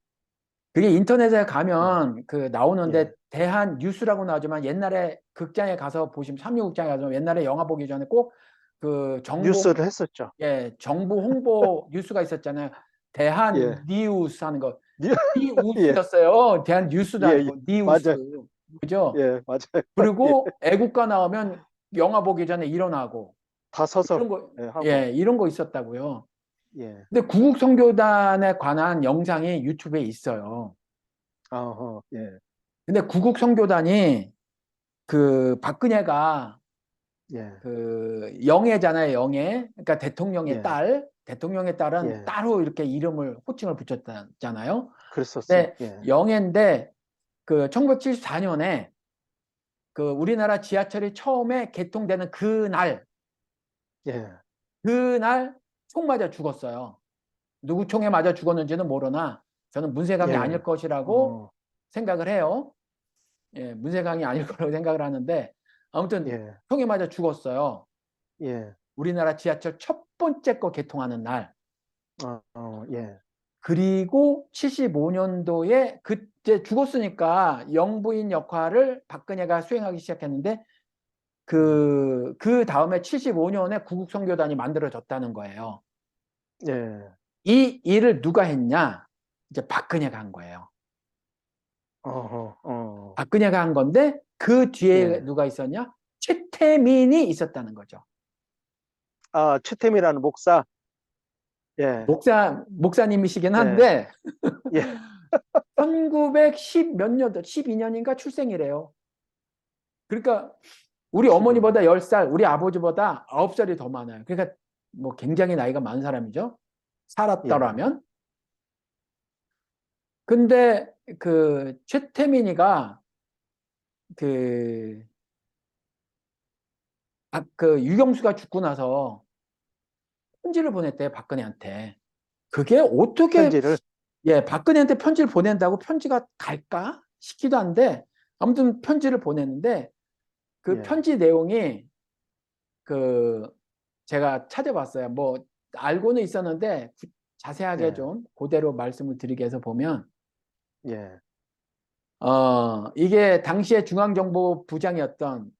그게 인터넷에 예, 가면 그 나오는데 예. 대한 뉴스라고 나오지만 옛날에 극장에 가서 보시면 삼류극장에 가서 옛날에 영화 보기 전에 꼭 그 정보 뉴스를 했었죠. 예 정부 홍보 뉴스가 있었잖아요. 대한 예, 뉴스 하는 거 예, 니우스였어요. 대한 뉴스도 예, 예. 아니고 니우스 맞아요. 그죠? 예, 맞아요. 예. 그리고 애국가 나오면 영화 보기 전에 일어나고 다 서서 이런 거 예, 하고. 예 이런 거 있었다고요. 예. 근데 구국 선교단에 관한 영상이 유튜브에 있어요. 어허, 예, 근데 구국 선교단이 그 박근혜가 예, 그 영애잖아요, 영애. 그러니까 대통령의 예, 딸, 대통령의 딸은 예. 따로 이렇게 이름을 호칭을 붙였잖아요. 그랬었어요. 근데 예, 영애인데 그 1974년에 그 우리나라 지하철이 처음에 개통되는 예, 그날 총 맞아 죽었어요. 누구 총에 맞아 죽었는지는 모르나 저는 문세강이 예. 아닐 것이라고 어, 생각을 해요. 예, 문세강이 아닐 거라고 생각을 하는데 아무튼 예, 총에 맞아 죽었어요. 예. 우리나라 지하철 첫 번째 거 개통하는 날. 예, 그리고 75년도에 그때 죽었으니까 영부인 역할을 박근혜가 수행하기 시작했는데 그 다음에 75년에 구국선교단이 만들어졌다는 거예요. 예. 이 일을 누가 했냐? 이제 박근혜가 한 거예요. 어허, 박근혜가 한 건데 그 뒤에 예. 누가 있었냐? 최태민이 있었다는 거죠. 아, 최태민이라는 목사. 예, 목사님이시긴 예, 한데 예. 1910 몇 년도 12년인가 출생이래요. 그러니까 우리 12년. 어머니보다 10살, 우리 아버지보다 9살이 더 많아요. 그러니까 뭐 굉장히 나이가 많은 사람이죠. 예, 살았더라면. 근데 그 최태민이가 그, 그 유경수가 죽고 나서 편지를 보냈대요, 박근혜한테. 그게 어떻게, 편지를. 예, 박근혜한테 편지를 보낸다고 편지가 갈까 싶기도 한데, 아무튼 편지를 보냈는데, 그 예, 편지 내용이 그 제가 찾아봤어요. 뭐 알고는 있었는데 자세하게 예, 좀 그대로 말씀을 드리게 해서 보면 예, 이게 당시에 중앙정보부장이었던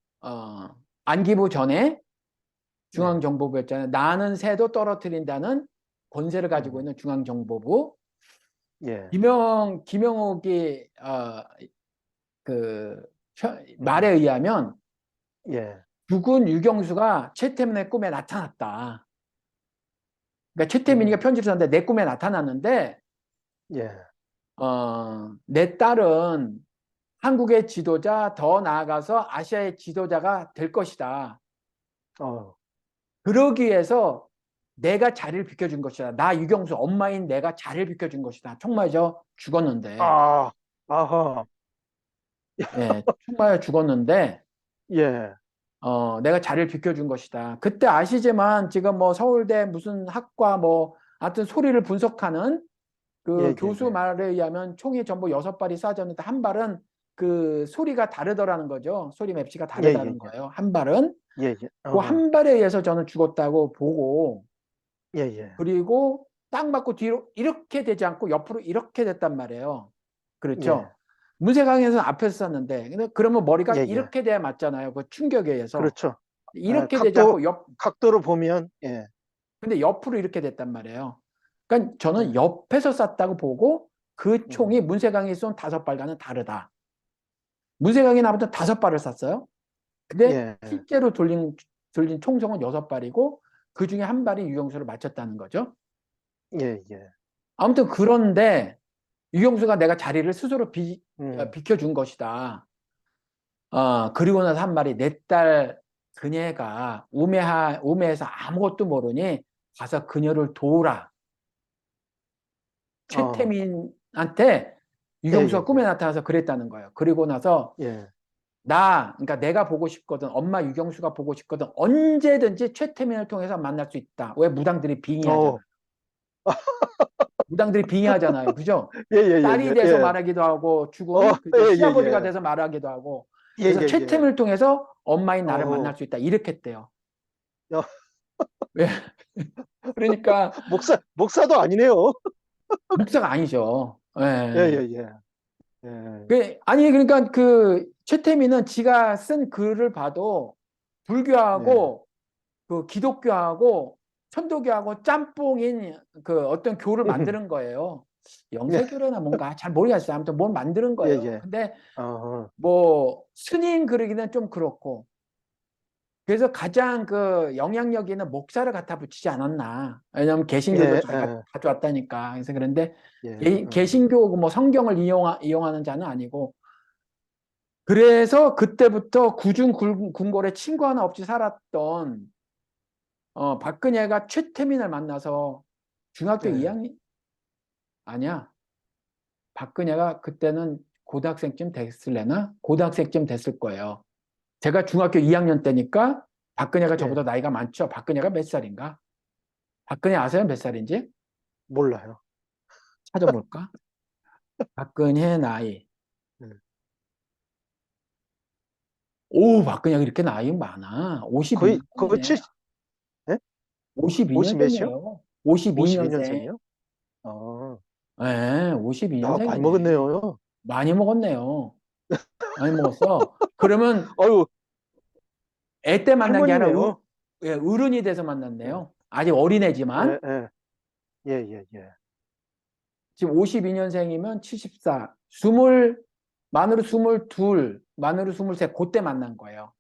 안기부 전에 예, 중앙정보부였잖아요. 나는 새도 떨어뜨린다는 권세를 가지고 음, 있는 중앙정보부 예, 김영옥이 그 말에 음, 의하면 예, 죽은 유경수가 최태민의 꿈에 나타났다. 그러니까 최태민이가 음, 편지를 썼는데 내 꿈에 나타났는데 예, 내 딸은 한국의 지도자, 더 나아가서 아시아의 지도자가 될 것이다. 어, 그러기 위해서 내가 자리를 비켜준 것이다. 나 유경수 엄마인 내가 자리를 비켜준 것이다. 총 맞아 죽었는데, 아, 아하, 예, 총 맞아 죽었는데, 예, 내가 자리를 비켜준 것이다. 그때 아시지만 지금 뭐 서울대 무슨 학과 뭐, 하여튼 소리를 분석하는 예, 그 예, 교수 예, 말에 의하면 총이 전부 6발이 쏴졌는데 한 발은 그 소리가 다르더라는 거죠. 소리 맵시가 예, 예, 다르다는 거예요. 한 발은. 예, 예, 그 한 발에 의해서 저는 죽었다고 보고 예, 예, 그리고 딱 맞고 뒤로 이렇게 되지 않고 옆으로 이렇게 됐단 말이에요. 예, 그렇죠. 문세강에서 앞에서 쐈는데, 근데 그러면 머리가 예, 예. 이렇게 돼야 맞잖아요. 그 충격에 의해서. 그렇죠. 예, 이렇게 되지 않고 각도로 보면, 예, 근데 옆으로 이렇게 됐단 말이에요. 그러니까 저는 예, 옆에서 쐈다고 보고 그 총이 음, 문세강이 쏜 5발과는 다르다. 문세강이 나보다 5발을 쐈어요. 근데 예, 실제로 돌린 총성은 6발이고 그 중에 한 발이 유영수를 맞췄다는 거죠. 예, 예. 아무튼 그런데 유영수가 내가 자리를 스스로 음, 비켜준 것이다. 그리고 나서 한 말이 내 딸 그녀가 우매해서 아무것도 모르니 가서 그녀를 도우라. 어, 최태민한테 예, 유경수가 예, 꿈에 예, 나타나서 그랬다는 거예요. 그리고 나서 예. 그러니까 내가 보고 싶거든, 엄마 유경수가 보고 싶거든, 언제든지 최태민을 통해서 만날 수 있다. 왜 무당들이 빙의하잖아. 어, 무당들이 빙의하잖아요. 그죠? 예, 예, 예, 딸이 예, 돼서 예. 말하기도 하고, 어, 그죠? 예, 예, 시아버지가 예. 돼서 말하기도 하고, 예, 그래서 예, 예. 최태민을 통해서 엄마인 나를 만날 어, 수 있다. 이렇게 했대요. 야, 왜? 그러니까 목사도 아니네요. 목사가 아니죠. 예, 예. 예, 예. 예, 아니, 그러니까 그 최태민은 지가 쓴 글을 봐도 예. 불교하고 그 기독교하고 천도교하고 짬뽕인 그 어떤 교를 만드는 거예요. 예, 영세교래나 뭔가 잘 모르겠어요. 아무튼 뭘 만드는 예, 거예요. 예. 근데 어, 뭐 스님 그러기는 좀 그렇고 그래서 가장 그 영향력 있는 목사를 갖다 붙이지 않았나. 왜냐하면 개신교도 예, 자기가 예, 가져왔다니까. 그래서 그런데 예, 개신교 뭐 성경을 이용하는 자는 아니고 그래서 그때부터 군골에 친구 하나 없이 살았던 박근혜가 최태민을 만나서 중학교 예. 2학년 아니야. 박근혜가 그때는 고등학생쯤 됐을래나? 고등학생쯤 됐을 거예요. 제가 중학교 2학년 때니까 박근혜가 예. 저보다 나이가 많죠. 박근혜가 몇 살인가? 박근혜 아세요? 몇 살인지? 몰라요. 찾아볼까? 박근혜 나이. 예. 오, 박근혜가 이렇게 나이 많아. 거의 52년생이네. 70, 예? 50 몇이요? 52년생이에요. 52년생. 52년생이요? 어, 네, 야, 많이 52년생이네. 먹었네요. 많이 먹었네요. 많이 먹었어. 그러면 어유, 애 때 만난 게 아니라 할머니네요. 어른이 돼서 예, 만났네요. 아직 어린애지만 예, 예, 예, 예, 예. 지금 52년생이면 74, 만으로 22, 만으로 23, 그때 만난 거예요.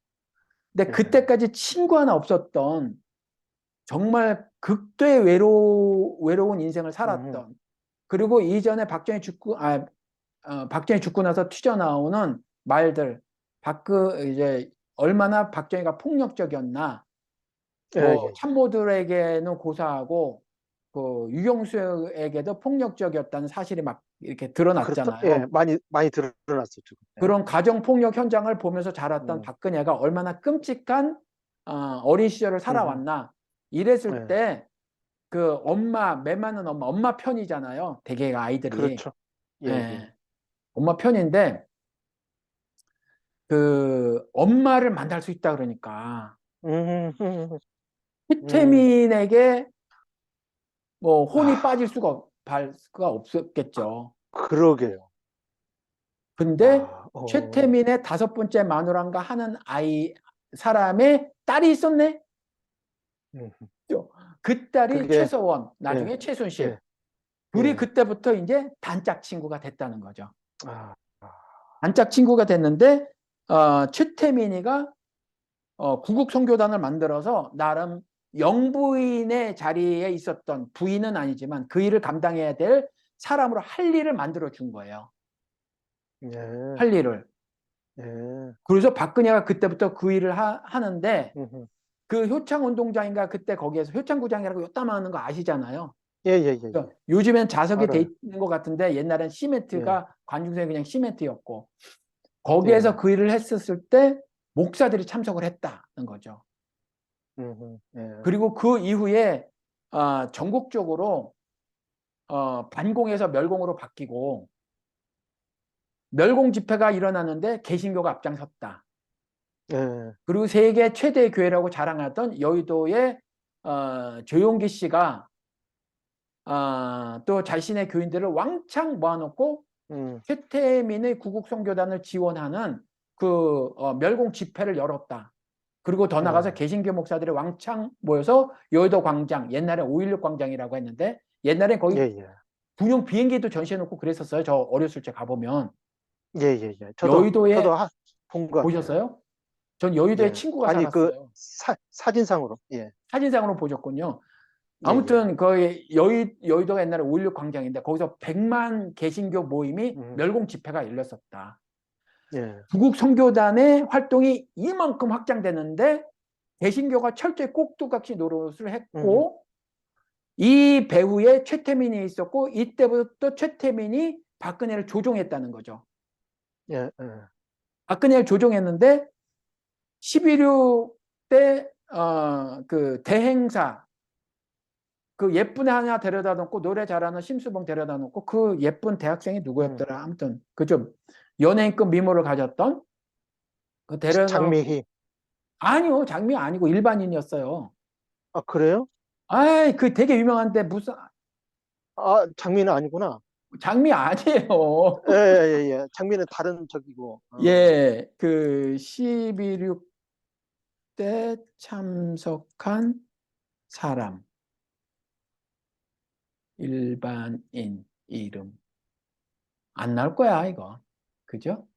근데 예. 그때까지 친구 하나 없었던 정말 극도의 외로운 인생을 음, 살았던 그리고 이전에 박정희 죽고 나서 튀어나오는 말들, 이제 얼마나 박정희가 폭력적이었나, 예, 뭐 예, 예. 참모들에게는 고사하고 그 유경수에게도 폭력적이었다는 사실이 막 이렇게 그렇다. 예, 드러났잖아요. 많이 드러났었죠, 그때. 그런 가정 폭력 현장을 보면서 자랐던 음, 박근혜가 얼마나 끔찍한 어린 시절을 음, 살아왔나. 이랬을 예, 때 그 매 많은 엄마 편이잖아요. 대개가 아이들이. 그렇죠. 예, 예. 예, 엄마 편인데 그 엄마를 만날 수 있다 그러니까 음, 음, 음. 최태민에게 뭐 혼이 아, 빠질 수가 없었겠죠. 그러게요. 근데 아, 최태민의 5번째 마누라인가 하는 사람의 딸이 있었네. 음, 그 딸이 그게, 최서원, 예, 나중에 최순실. 예, 둘이 예. 그때부터 이제 단짝 친구가 됐다는 거죠. 아, 아, 단짝 친구가 됐는데 최태민이가 구국 선교단을 만들어서 나름 영부인의 자리에 있었던 부인은 아니지만 그 일을 감당해야 될 사람으로 할 일을 만들어 준 거예요. 예, 할 일을. 예. 그래서 박근혜가 그때부터 그 일을 하는데 음, 그 효창운동장인가 그때 거기에서 효창구장이라고 요따마하는 거 아시잖아요. 예, 예, 예, 예. 요즘엔 자석이 돼 알아요. 있는 것 같은데 옛날엔 예, 시멘트가 관중석이 그냥 시멘트였고 거기에서 예. 그 일을 했었을 때 목사들이 참석을 했다는 거죠. 예. 그리고 그 이후에 전국적으로 반공에서 멸공으로 바뀌고 멸공 집회가 일어나는데 개신교가 앞장섰다. 예. 그리고 세계 최대 교회라고 자랑하던 여의도의 조용기 씨가 또 자신의 교인들을 왕창 모아놓고 음, 최태민의 구국선교단을 지원하는 그 멸공 집회를 열었다. 그리고 더 나가서 어, 개신교 목사들이 왕창 모여서 여의도 광장, 옛날에 5.16 광장이라고 했는데 옛날에 예, 거기 예, 군용 비행기도 전시해놓고 그랬었어요. 저 어렸을 때 가보면. 예, 예, 예. 저도 여의도에 본 것 같아요. 보셨어요? 전 여의도에 예. 친구가 아니, 그, 살았어요. 사진상으로. 예, 사진상으로 보셨군요. 예, 예. 아무튼 거의 여의도가 옛날에 5.16 광장인데 거기서 100만 개신교 모임이 음, 멸공 집회가 열렸었다. 예, 구국 선교단의 활동이 이만큼 확장되는데 개신교가 철저히 꼭두각시 노릇을 음, 했고 이 배후에 최태민이 있었고 이때부터 최태민이 박근혜를 조종했다는 거죠. 예, 예. 박근혜를 조종했는데 11.6 때 그 대행사 그 예쁜 애 하나 데려다 놓고 노래 잘하는 심수봉 데려다 놓고 그 예쁜 대학생이 음. 누구였더라. 아무튼 그 좀 연예인급 미모를 가졌던 그 데려다 놓고 장미희. 아니요 장미 아니고 일반인이었어요. 아, 그래요? 아이 그 되게 유명한데 무슨 아, 장미는 아니구나. 장미 아니에요. 예, 예, 예. 장미는 다른 적이고. 예, 그 11.6 때 참석한 사람 일반인 이름 안 나올 거야 이거 그죠?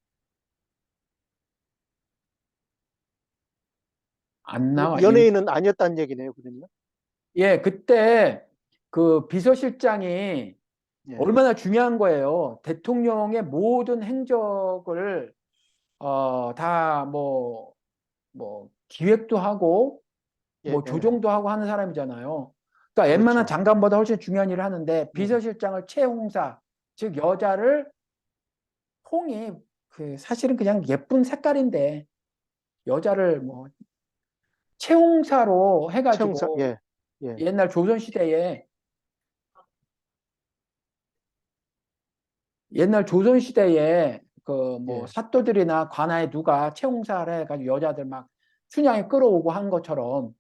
안 나와 연예인은 아니었다는 얘기네요, 그러면. 예, 그때 그 비서실장이 예, 얼마나 중요한 거예요. 대통령의 모든 행적을 다 뭐 기획도 하고 예, 뭐 예. 조종도 하고 하는 사람이잖아요. 그러니까 웬만한 그렇죠. 장관보다 훨씬 중요한 일을 하는데 음, 비서실장을 최홍사 즉 여자를 홍이 그 사실은 그냥 예쁜 색깔인데 여자를 뭐 최홍사로 최영사, 해가지고 예, 예, 옛날 조선시대에 옛날 조선시대에 그 뭐 예, 사또들이나 관아에 누가 채용사를 해가지고 여자들 막 춘향에 끌어오고 한 것처럼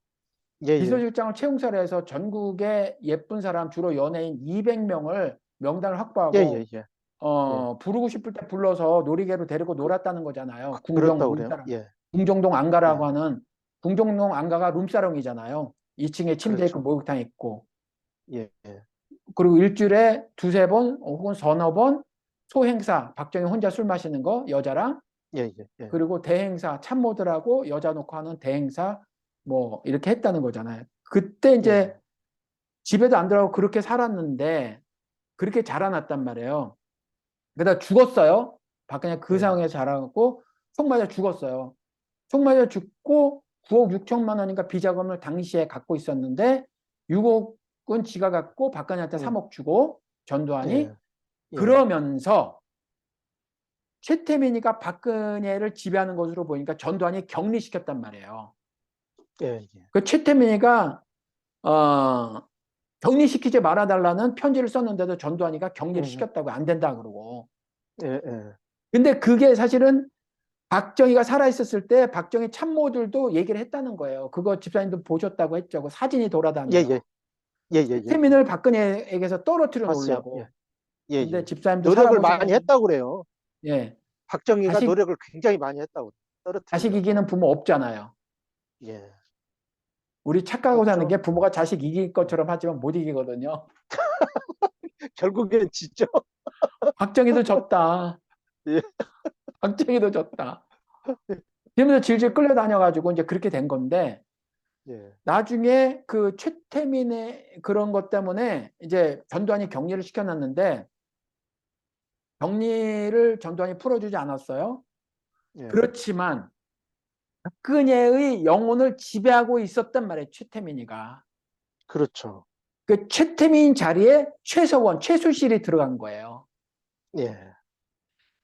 예, 예, 비서실장을 채용사를 해서 전국에 예쁜 사람 주로 연예인 200명을 명단을 예, 확보하고 예, 예, 예. 부르고 싶을 때 불러서 놀이개로 데리고 놀았다는 거잖아요. 궁정 그렇다고 그래요? 룸사롱 예, 궁정동 안가라고 예, 하는 궁정동 안가가 룸사롱이잖아요. 2층에 침대 있고 그렇죠. 목욕탕 있고 예, 예, 그리고 일주일에 두세 번 혹은 서너 번 소행사 박정희 혼자 술 마시는 거 여자랑 예, 예, 예, 그리고 대행사 참모들하고 여자 놓고 하는 대행사 뭐 이렇게 했다는 거잖아요. 그때 예, 이제 집에도 안 들어가고 그렇게 살았는데 그렇게 자라났단 말이에요. 그러다 죽었어요. 박근혜 그 예, 상황에서 자라고 총 맞아 죽었어요. 총 맞아 죽고 9억 6천만 원인가 비자금을 당시에 갖고 있었는데 6억은 지가 갖고 박근혜한테 음, 3억 주고 전두환이 예, 예, 그러면서 최태민이가 박근혜를 지배하는 것으로 보니까 전두환이 격리시켰단 말이에요. 예, 예, 그 최태민이가 어, 격리시키지 말아달라는 편지를 썼는데도 전두환이가 격리를 음, 시켰다고 안 된다 그러고. 예, 예, 근데 그게 사실은 박정희가 살아있었을 때 박정희 참모들도 얘기를 했다는 거예요. 그거 집사님도 보셨다고 했죠. 그 사진이 예, 돌아다녀요. 예, 예, 예, 예, 예. 최태민을 박근혜에게서 떨어뜨려 봤어요. 예, 놓으려고. 예, 근데 예. 집사님도 노력을 많이 살아보시면 했다고 그래요. 예, 박정희가 자식 노력을 굉장히 많이 했다고. 자식 떨어뜨리려고. 이기는 부모 없잖아요. 예, 우리 착각하고 사는 없죠. 게 부모가 자식 이길 예. 것처럼 하지만 못 이기거든요. 결국엔 지죠. 박정희도 졌다. 예, 박정희도 졌다. 그러면서 질질 끌려다녀가지고 이제 그렇게 된 건데 예, 나중에 그 최태민의 그런 것 때문에 이제 전두환이 격리를 시켜놨는데 격리를 전두환이 풀어주지 않았어요. 예, 그렇지만 박근혜의 영혼을 지배하고 있었단 말이에요. 최태민이가. 그렇죠. 그 최태민 자리에 최서원, 최수실이 들어간 거예요. 예,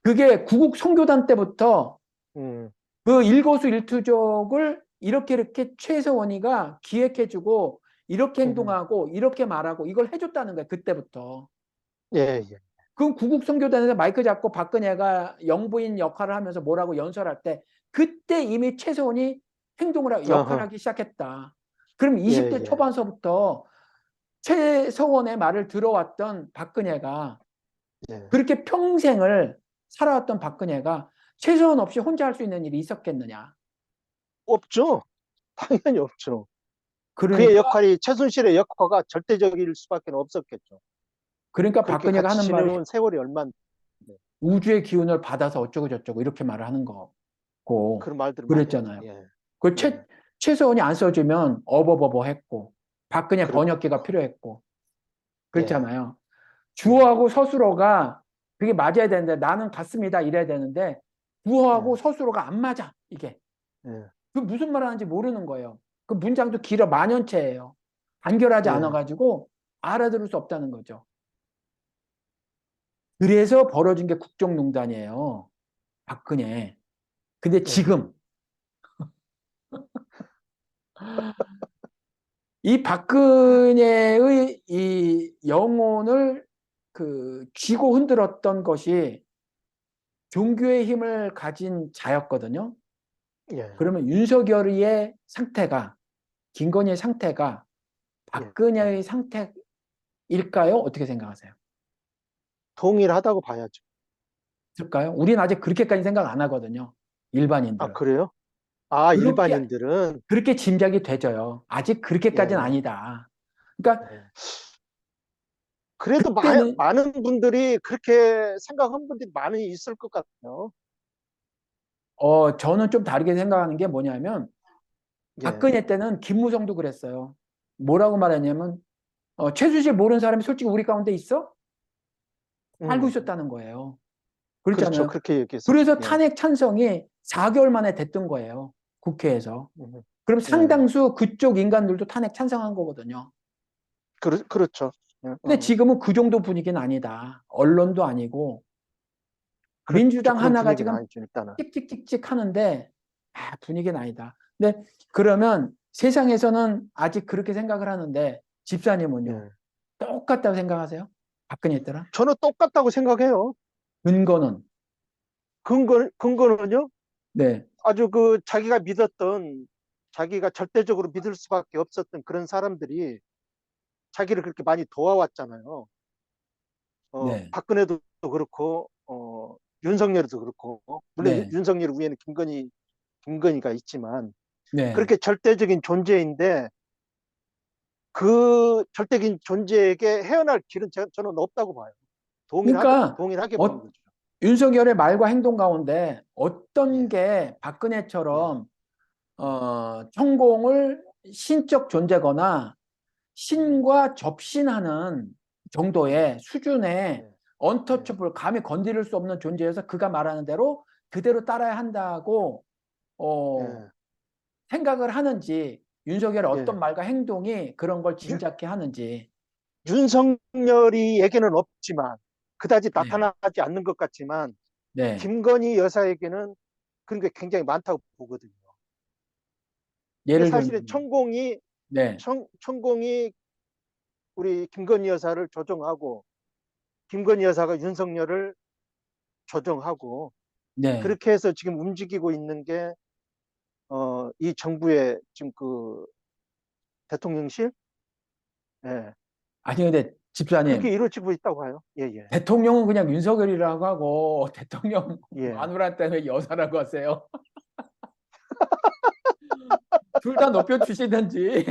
그게 구국 선교단 때부터 음, 그 일거수일투족을 이렇게 최서원이가 기획해주고 이렇게 음, 행동하고 이렇게 말하고 이걸 해줬다는 거예요. 그때부터. 예, 예, 그럼 구국 선교단에서 마이크 잡고 박근혜가 영부인 역할을 하면서 뭐라고 연설할 때 그때 이미 최서원이 역할을 어허, 하기 시작했다. 그럼 예, 20대 예, 초반서부터 최서원의 말을 들어왔던 박근혜가 예. 그렇게 평생을 살아왔던 박근혜가 최소한 없이 혼자 할 수 있는 일이 있었겠느냐. 없죠. 당연히 없죠. 그의 그러니까, 역할이 최순실의 역할가 절대적일 수밖에 없었겠죠. 그러니까 그렇게 박근혜가 같이 하는 말이 지내온 세월이 얼마인데 우주의 기운을 받아서 어쩌고 저쩌고 이렇게 말을 하는 거고, 그런 말들을 많이 하죠. 그랬잖아요. 예, 그 예, 최소원이 안 써주면 어버버버 했고, 박근혜 그렇죠. 번역기가 필요했고, 예, 그렇잖아요. 예, 주어하고 서술어가 그게 맞아야 되는데 나는 같습니다 이래야 되는데 주어하고 예, 서술어가 안 맞아 이게. 예, 그 무슨 말 하는지 모르는 거예요. 그 문장도 길어 만연체예요. 간결하지 예, 않아가지고 알아들을 수 없다는 거죠. 그래서 벌어진 게 국정농단이에요. 박근혜. 근데 예, 지금 이 박근혜의 이 영혼을 쥐고 흔들었던 것이 종교의 힘을 가진 자였거든요. 예, 그러면 윤석열의 상태가, 김건희의 상태가 예, 예. 박근혜의 상태일까요? 어떻게 생각하세요? 동일하다고 봐야죠. 될까요? 우리는 아직 그렇게까지 생각 안 하거든요. 아, 일반인들은. 그래요? 아, 그렇게, 일반인들은, 그렇게 짐작이 되져요. 아직 그렇게까지는 예, 아니다. 그러니까 예. 그래도 그때는, 많은 분들이 그렇게 생각한 분들이 많이 있을 것 같아요. 저는 좀 다르게 생각하는 게 뭐냐면, 예, 박근혜 때는 김무성도 그랬어요. 뭐라고 말했냐면, 최순실 모르는 사람이 솔직히 우리 가운데 있어? 알고 음, 있었다는 거예요. 그렇죠. 그렇잖아요. 그렇게 얘기했었죠. 그래서 예, 탄핵 찬성이 4개월 만에 됐던 거예요. 국회에서. 음, 그럼 예, 상당수 그쪽 인간들도 탄핵 찬성한 거거든요. 그렇죠. 예, 근데 지금은 그 정도 분위기는 아니다. 언론도 아니고 그렇죠. 민주당 그런 하나가 분위기는 지금 아니죠, 일단은. 찍찍찍찍 하는데 분위기는 아니다. 근데 그러면 세상에서는 아직 그렇게 생각을 하는데 집사님은요? 예. 똑같다고 생각하세요? 박근혜 때랑? 저는 똑같다고 생각해요. 근거는? 근거는요? 네, 아주 그 자기가 믿었던, 자기가 절대적으로 믿을 수밖에 없었던 그런 사람들이 자기를 그렇게 많이 도와왔잖아요. 네, 박근혜도 그렇고, 윤석열도 그렇고, 물론 네, 윤석열 위에는 김건희가 있지만, 네. 그렇게 절대적인 존재인데, 그 절대적인 존재에게 헤어날 길은 저는 없다고 봐요. 그러니까 동일하게 보는 어, 거죠. 윤석열의 말과 행동 가운데 어떤 예, 게 예, 박근혜처럼 천공을 신적 존재거나 예, 신과 접신하는 예, 정도의 수준의 예, 예, 언터처블 감히 건드릴 수 없는 존재여서 그가 말하는 대로 그대로 따라야 한다고 어, 예, 생각을 하는지 윤석열의 어떤 예. 말과 행동이 그런 걸 유- 짐작케 하는지. 윤석열이에게는 없지만, 그다지 네, 나타나지 않는 것 같지만, 네. 김건희 여사에게는 그런 게 굉장히 많다고 보거든요. 이게 예를 사실은 들면 네, 천공이 우리 김건희 여사를 조종하고, 김건희 여사가 윤석열을 조종하고, 네. 그렇게 해서 지금 움직이고 있는 게, 이 정부의 지금 그 대통령실? 예. 아니 근데 집사님 그렇게 이루어지고 있다고 봐요. 예, 예, 대통령은 그냥 윤석열이라고 하고 대통령 예. 마누라 때문에 여사라고 하세요. 둘 다 높여주시든지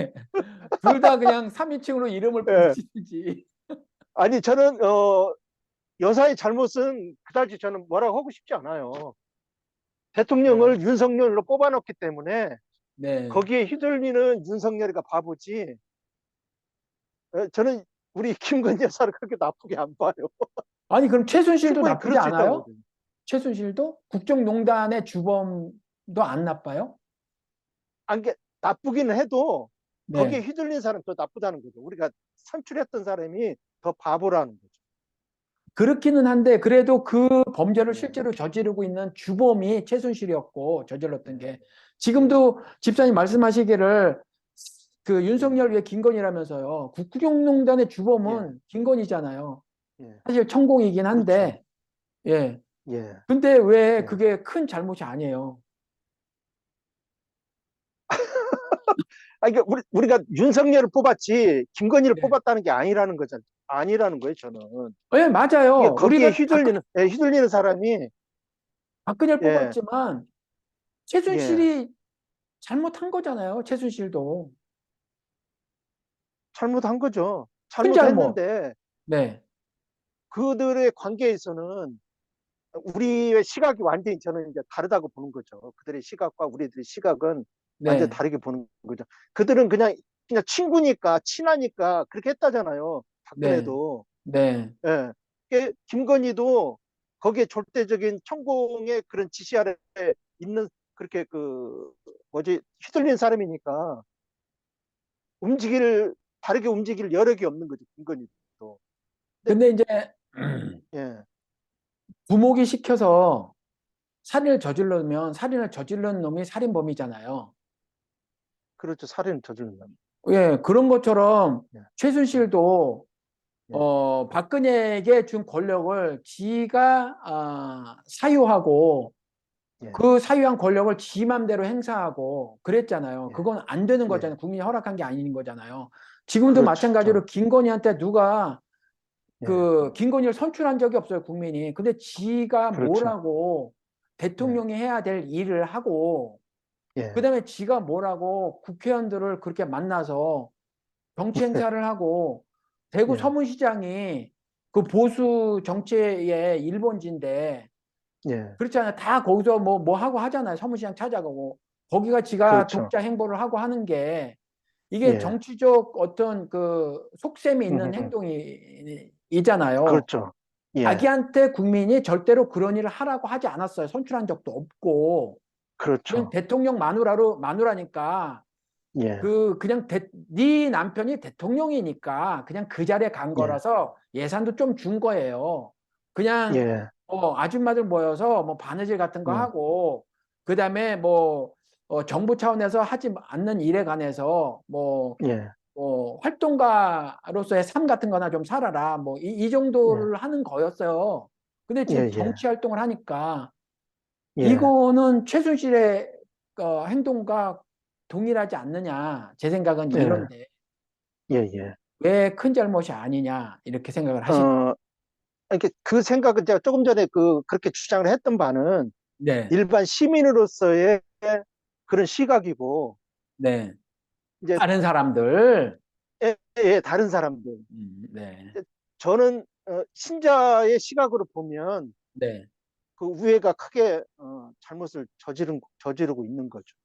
둘 다 그냥 3인칭으로 이름을 예. 부르시든지. 아니, 저는, 여사의 잘못은 그다지 저는 뭐라고 하고 싶지 않아요. 어, 대통령을 윤석열로 뽑아놓기 때문에 네. 거기에 휘둘리는 윤석열이가 바보지. 저는 우리 김건희 여사를 그렇게 나쁘게 안 봐요. 아니 그럼 최순실도 충분히 나쁘지 그럴 수 있다고 않아요? 보거든요. 최순실도 국정농단의 주범도 안 나빠요? 안 게 나쁘기는 해도 거기에 네. 휘둘린 사람이 더 나쁘다는 거죠. 우리가 선출했던 사람이 더 바보라는 거죠. 그렇기는 한데 그래도 그 범죄를 예, 실제로 저지르고 있는 주범이 최순실이었고 저질렀던 예, 게 예, 지금도 집사님 말씀하시기를 그 예, 윤석열 위에 김건희라면서요. 국정농단의 예, 주범은 김건희잖아요. 예. 사실 천공이긴 그렇죠. 한데 예. 예, 근데 왜 예. 그게 큰 잘못이 아니에요? 아, 이게 우리가 윤석열을 뽑았지 김건희를 네. 뽑았다는 게 아니라는 거잖아요. 아니라는 거예요, 저는. 예, 이게 맞아요. 거기에 우리가 휘둘리는 사람이, 박근혜를 예, 뽑았지만 예, 최순실이 잘못한 거잖아요. 최순실도 잘못한 거죠. 큰 잘못. 잘못했는데, 네, 그들의 관계에서는 우리의 시각이 완전히 저는 이제 다르다고 보는 거죠. 그들의 시각과 우리들의 시각은 완전히 네, 다르게 보는 거죠. 그들은 그냥 친구니까, 친하니까 그렇게 했다잖아요. 네, 박근혜도. 네. 예. 김건희도 거기에 절대적인 천공의 그런 지시 아래 있는 그렇게 뭐지, 휘둘린 사람이니까 다르게 움직일 여력이 없는 거죠. 김건희도. 근데, 근데 이제 예, 부목이 시켜서 살인을 저질러면 살인을 저지른 놈이 살인범이잖아요. 그렇죠. 살인을 저지른 남. 예, 그런 것처럼 예, 예, 최순실도 예, 박근혜에게 준 권력을 지가 사유하고 예. 그 사유한 권력을 지 맘대로 행사하고 그랬잖아요. 예, 그건 안 되는 예. 거잖아요. 국민이 허락한 게 아닌 거잖아요. 지금도 그렇죠. 마찬가지로 김건희한테 누가 예, 그 김건희를 선출한 적이 없어요, 국민이. 근데 지가 그렇죠. 뭐라고 예, 대통령이 해야 될 일을 하고 예, 그다음에 지가 뭐라고 국회의원들을 그렇게 만나서 정치 행사를 하고 대구 예, 서문시장이 그 보수 정치의 일본지인데 예. 그렇잖아요. 다 거기서 뭐 하고 하잖아요. 서문시장 찾아가고 거기가 지가 그렇죠. 독자 행보를 하고 하는 게 이게 예, 정치적 어떤 그 속셈이 있는 행동이잖아요. 그렇죠. 예, 자기한테 국민이 절대로 그런 일을 하라고 하지 않았어요. 선출한 적도 없고 그냥 그렇죠. 대통령 마누라니까 예, 네 남편이 대통령이니까 그냥 그 자리에 간 예, 거라서 예산도 좀 준 거예요. 그냥 예, 아줌마들 모여서 뭐 바느질 같은 거 음, 하고 그다음에 뭐 정부 차원에서 하지 않는 일에 관해서 예, 활동가로서의 삶 같은 거나 좀 살아라. 뭐 이 예, 정도를 하는 거였어요. 근데 예, 지금 예, 정치 활동을 하니까 예, 이거는 최순실의 행동과 동일하지 않느냐. 제 생각은 예, 이런데 예, 예. 왜 큰 잘못이 아니냐 이렇게 생각을 하시죠. 어, 이렇게 그 생각은 제가 조금 전에 그렇게 주장을 했던 바는 네, 일반 시민으로서의 그런 시각이고, 네. 이제, 다른 사람들, 다른 사람들. 네, 저는 신자의 시각으로 보면 네, 그 우애가 크게 잘못을 저지르고 있는 거죠.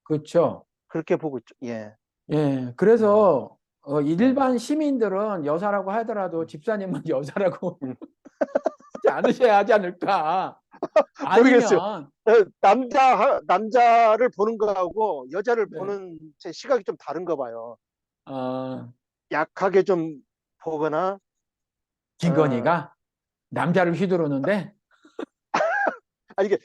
그렇죠. 그렇게 보고 있죠. 예, 예, 예, 그래서 예. 일반 시민들은 여사라고 하더라도 음, 집사님은 여사라고 음. 하지 않으셔야 하지 않을까? 모르겠어요. 아니면, 남자를 보는 거하고 여자를 네, 보는 제 시각이 좀 다른가 봐요. 어, 약하게 좀 보거나, 어, 김건희가 남자를 휘두르는데, 이게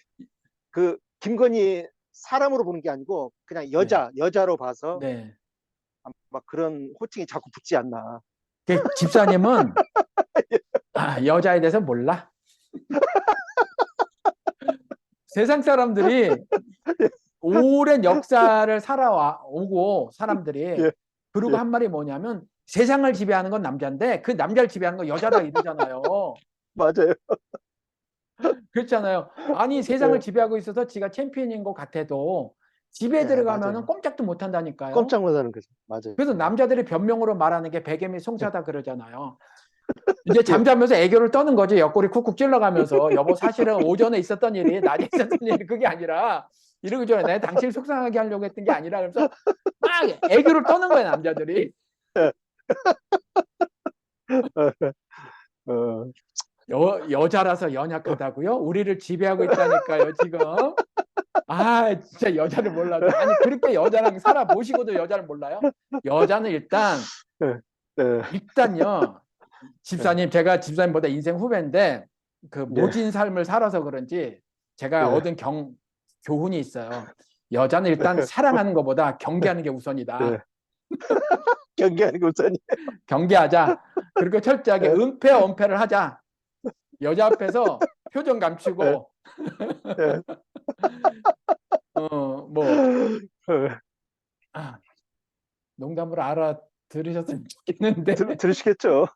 김건희 사람으로 보는 게 아니고 그냥 네, 여자로 봐서 네. 아마 그런 호칭이 자꾸 붙지 않나. 그 집사님은 여자에 대해서 몰라. 세상 사람들이 오랜 역사를 살아오고 사람들이 예, 그리고 예, 한 말이 뭐냐면 세상을 지배하는 건 남자인데 그 남자를 지배하는 건 여자다 이러잖아요. 맞아요. 그렇잖아요. 아니 세상을 예, 지배하고 있어서 지가 챔피언인 것 같아도 집에 예, 들어가면은 맞아요. 꼼짝도 못 한다니까요. 꼼짝 못하는 거죠. 맞아요. 그래서 남자들이 변명으로 말하는 게 백엠이 예, 송사다 그러잖아요. 이제 예, 잠자면서 애교를 떠는 거지. 옆구리 쿡쿡 찔러가면서 여보 사실은 오전에 있었던 일이 낮에 있었던 일이 그게 아니라 이러고 저래 내가 당신을 속상하게 하려고 했던 게 아니라 그래서 막 애교를 떠는 거야 남자들이. 예. 어, 여자라서 어, 연약하다고요? 우리를 지배하고 있다니까요 지금. 아 진짜 여자를 몰라도 아니 그렇게 여자랑 살아보시고도 여자를 몰라요? 여자는 예, 예, 일단요 예, 집사님 제가 집사님보다 인생 후배인데 그 예, 모진 삶을 살아서 그런지 제가 예, 얻은 교훈이 있어요. 여자는 일단 사랑하는 것보다 경계하는 게 우선이다. 예. 경계하는 게 우선이. 경계하자. 그리고 철저하게 예, 은폐 언폐를 하자. 여자 앞에서 표정 예, 감추고 예. 뭐 예. 농담으로 알아 들으셨으면 좋겠는데. 들으시겠죠?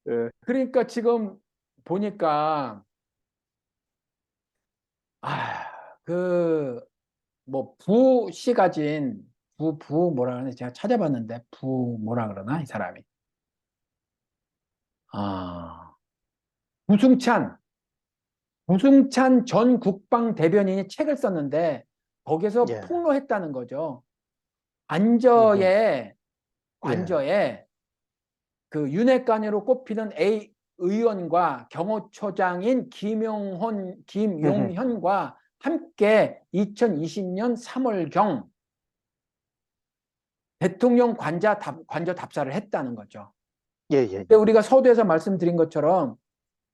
예, 그러니까 지금 보니까, 그, 뭐, 부씨 가진, 뭐라 그러나? 제가 찾아봤는데, 뭐라 그러나? 이 사람이. 아, 부승찬, 부승찬 전 국방 대변인이 책을 썼는데, 거기서 예, 폭로했다는 거죠. 음흠, 관저에, 예, 관저에 그 윤핵관으로 꼽히는 A 의원과 경호처장인 음흠, 김용현과 함께 2020년 3월경 대통령 관저 답사를 했다는 거죠. 예, 예, 근데 우리가 서두에서 말씀드린 것처럼,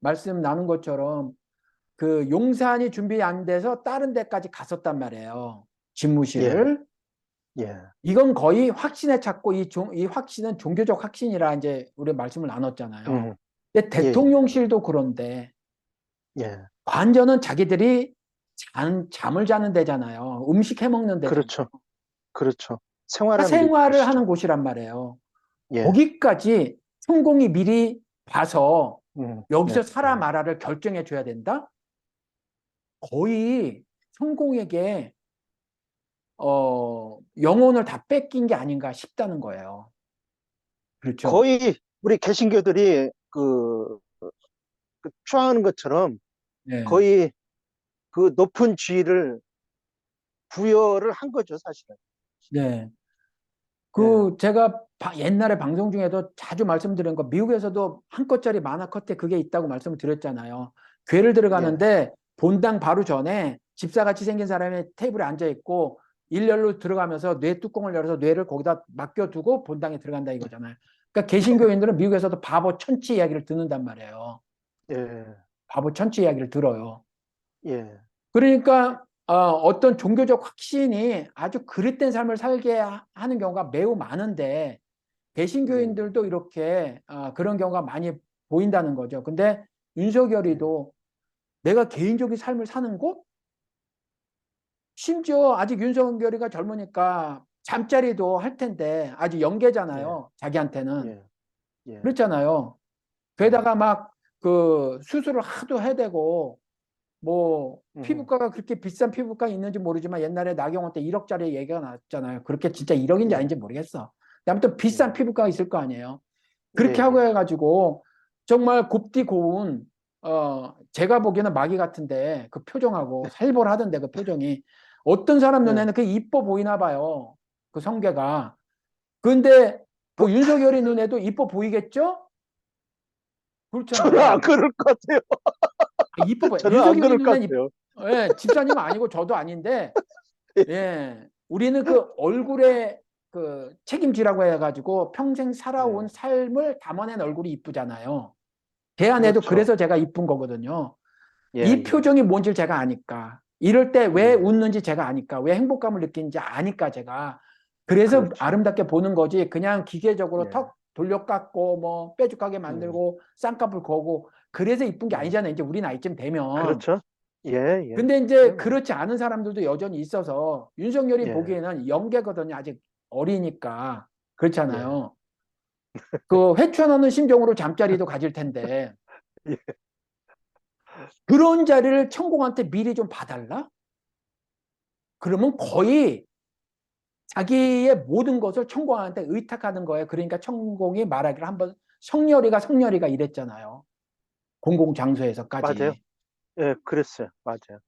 말씀 나눈 것처럼, 그 용산이 준비 안 돼서 다른 데까지 갔었단 말이에요. 예, 집무실을. 예, 이건 거의 확신에 찾고, 이 확신은 종교적 확신이라 이제 우리 말씀을 나눴잖아요. 음, 근데 예, 예, 대통령실도 그런데, 예, 관저는 자기들이 잠을 자는 데잖아요. 음식 해 먹는 데잖아요. 그렇죠, 그렇죠. 생활하는 사생활을 곳이죠. 하는 곳이란 말이에요. 예, 거기까지 천공이 미리 봐서 네, 여기서 살아 말아를 결정해 줘야 된다? 거의 천공에게 영혼을 다 뺏긴 게 아닌가 싶다는 거예요. 그렇죠? 거의 우리 개신교들이 그 추앙하는 것처럼 네. 거의 그 높은 지위를 부여를 한 거죠, 사실은. 네. 예, 그 제가 옛날에 방송 중에도 자주 말씀드린 거, 미국에서도 한 컷짜리 만화 컷에 그게 있다고 말씀을 드렸잖아요. 교회를 예, 들어가는데 본당 바로 전에 집사같이 생긴 사람이 테이블에 앉아 있고 일렬로 들어가면서 뇌 뚜껑을 열어서 뇌를 거기다 맡겨두고 본당에 들어간다 이거잖아요. 그러니까 개신교인들은 미국에서도 바보 천치 이야기를 듣는단 말이에요. 예, 바보 천치 이야기를 들어요. 예, 그러니까 어떤 종교적 확신이 아주 그릇된 삶을 살게 하는 경우가 매우 많은데, 예, 개신교인들도 이렇게 그런 경우가 많이 보인다는 거죠. 근데 예, 윤석열이도 내가 개인적인 삶을 사는 곳? 심지어 아직 윤석열이가 젊으니까 잠자리도 할 텐데, 아직 예, 영계잖아요. 자기한테는. 예, 예, 그렇잖아요. 예, 게다가 막 그 수술을 하도 해대고, 뭐 음, 피부과가 그렇게 비싼 피부과 있는지 모르지만 옛날에 나경원 때 1억짜리 얘기가 나왔잖아요. 그렇게 진짜 1억인지 예, 아닌지 모르겠어. 아무튼 비싼 예, 피부과가 있을 거 아니에요. 예, 그렇게 하고 예, 해가지고 정말 곱디 고운 제가 보기에는 마귀 같은데 그 표정하고 살벌하던데 그 표정이 어떤 사람 예. 눈에는 그 이뻐 보이나 봐요. 그 성계가. 근데 뭐, 그 윤석열이 눈에도 이뻐 보이겠죠? 저는 안 그렇잖아요. 그럴 것 같아요. 이뻐 보여. 저는 안 윤석열이 그럴 것 눈에는 같아요. 예, 집사님은 아니고 저도 아닌데, 예, 우리는 그 얼굴에 그 책임지라고 해가지고 평생 살아온 예, 삶을 담아낸 얼굴이 이쁘잖아요. 걔 안에도 그렇죠. 그래서 제가 이쁜 거거든요. 예, 이 예, 표정이 뭔지 제가 아니까. 이럴 때 왜 예, 웃는지 제가 아니까. 왜 행복감을 느끼는지 아니까 제가. 그래서 그렇죠. 아름답게 보는 거지. 그냥 기계적으로 예, 턱 돌려깎고 뭐 뾰족하게 음, 만들고 쌍꺼풀 거고 그래서 이쁜 게 음, 아니잖아요. 이제 우리 나이쯤 되면. 그렇죠. 예, 예, 근데 이제 그럼요. 그렇지 않은 사람들도 여전히 있어서 윤석열이 예, 보기에는 영계거든요. 아직 어리니까. 예, 그렇잖아요. 그 회춘하는 심정으로 잠자리도 가질 텐데 예. 그런 자리를 천공한테 미리 좀 봐달라? 그러면 거의 자기의 모든 것을 천공한테 의탁하는 거예요. 그러니까 천공이 말하기를 한번 성렬이가 이랬잖아요. 맞아요. 공공장소에서까지. 예, 그랬어요. 맞아요.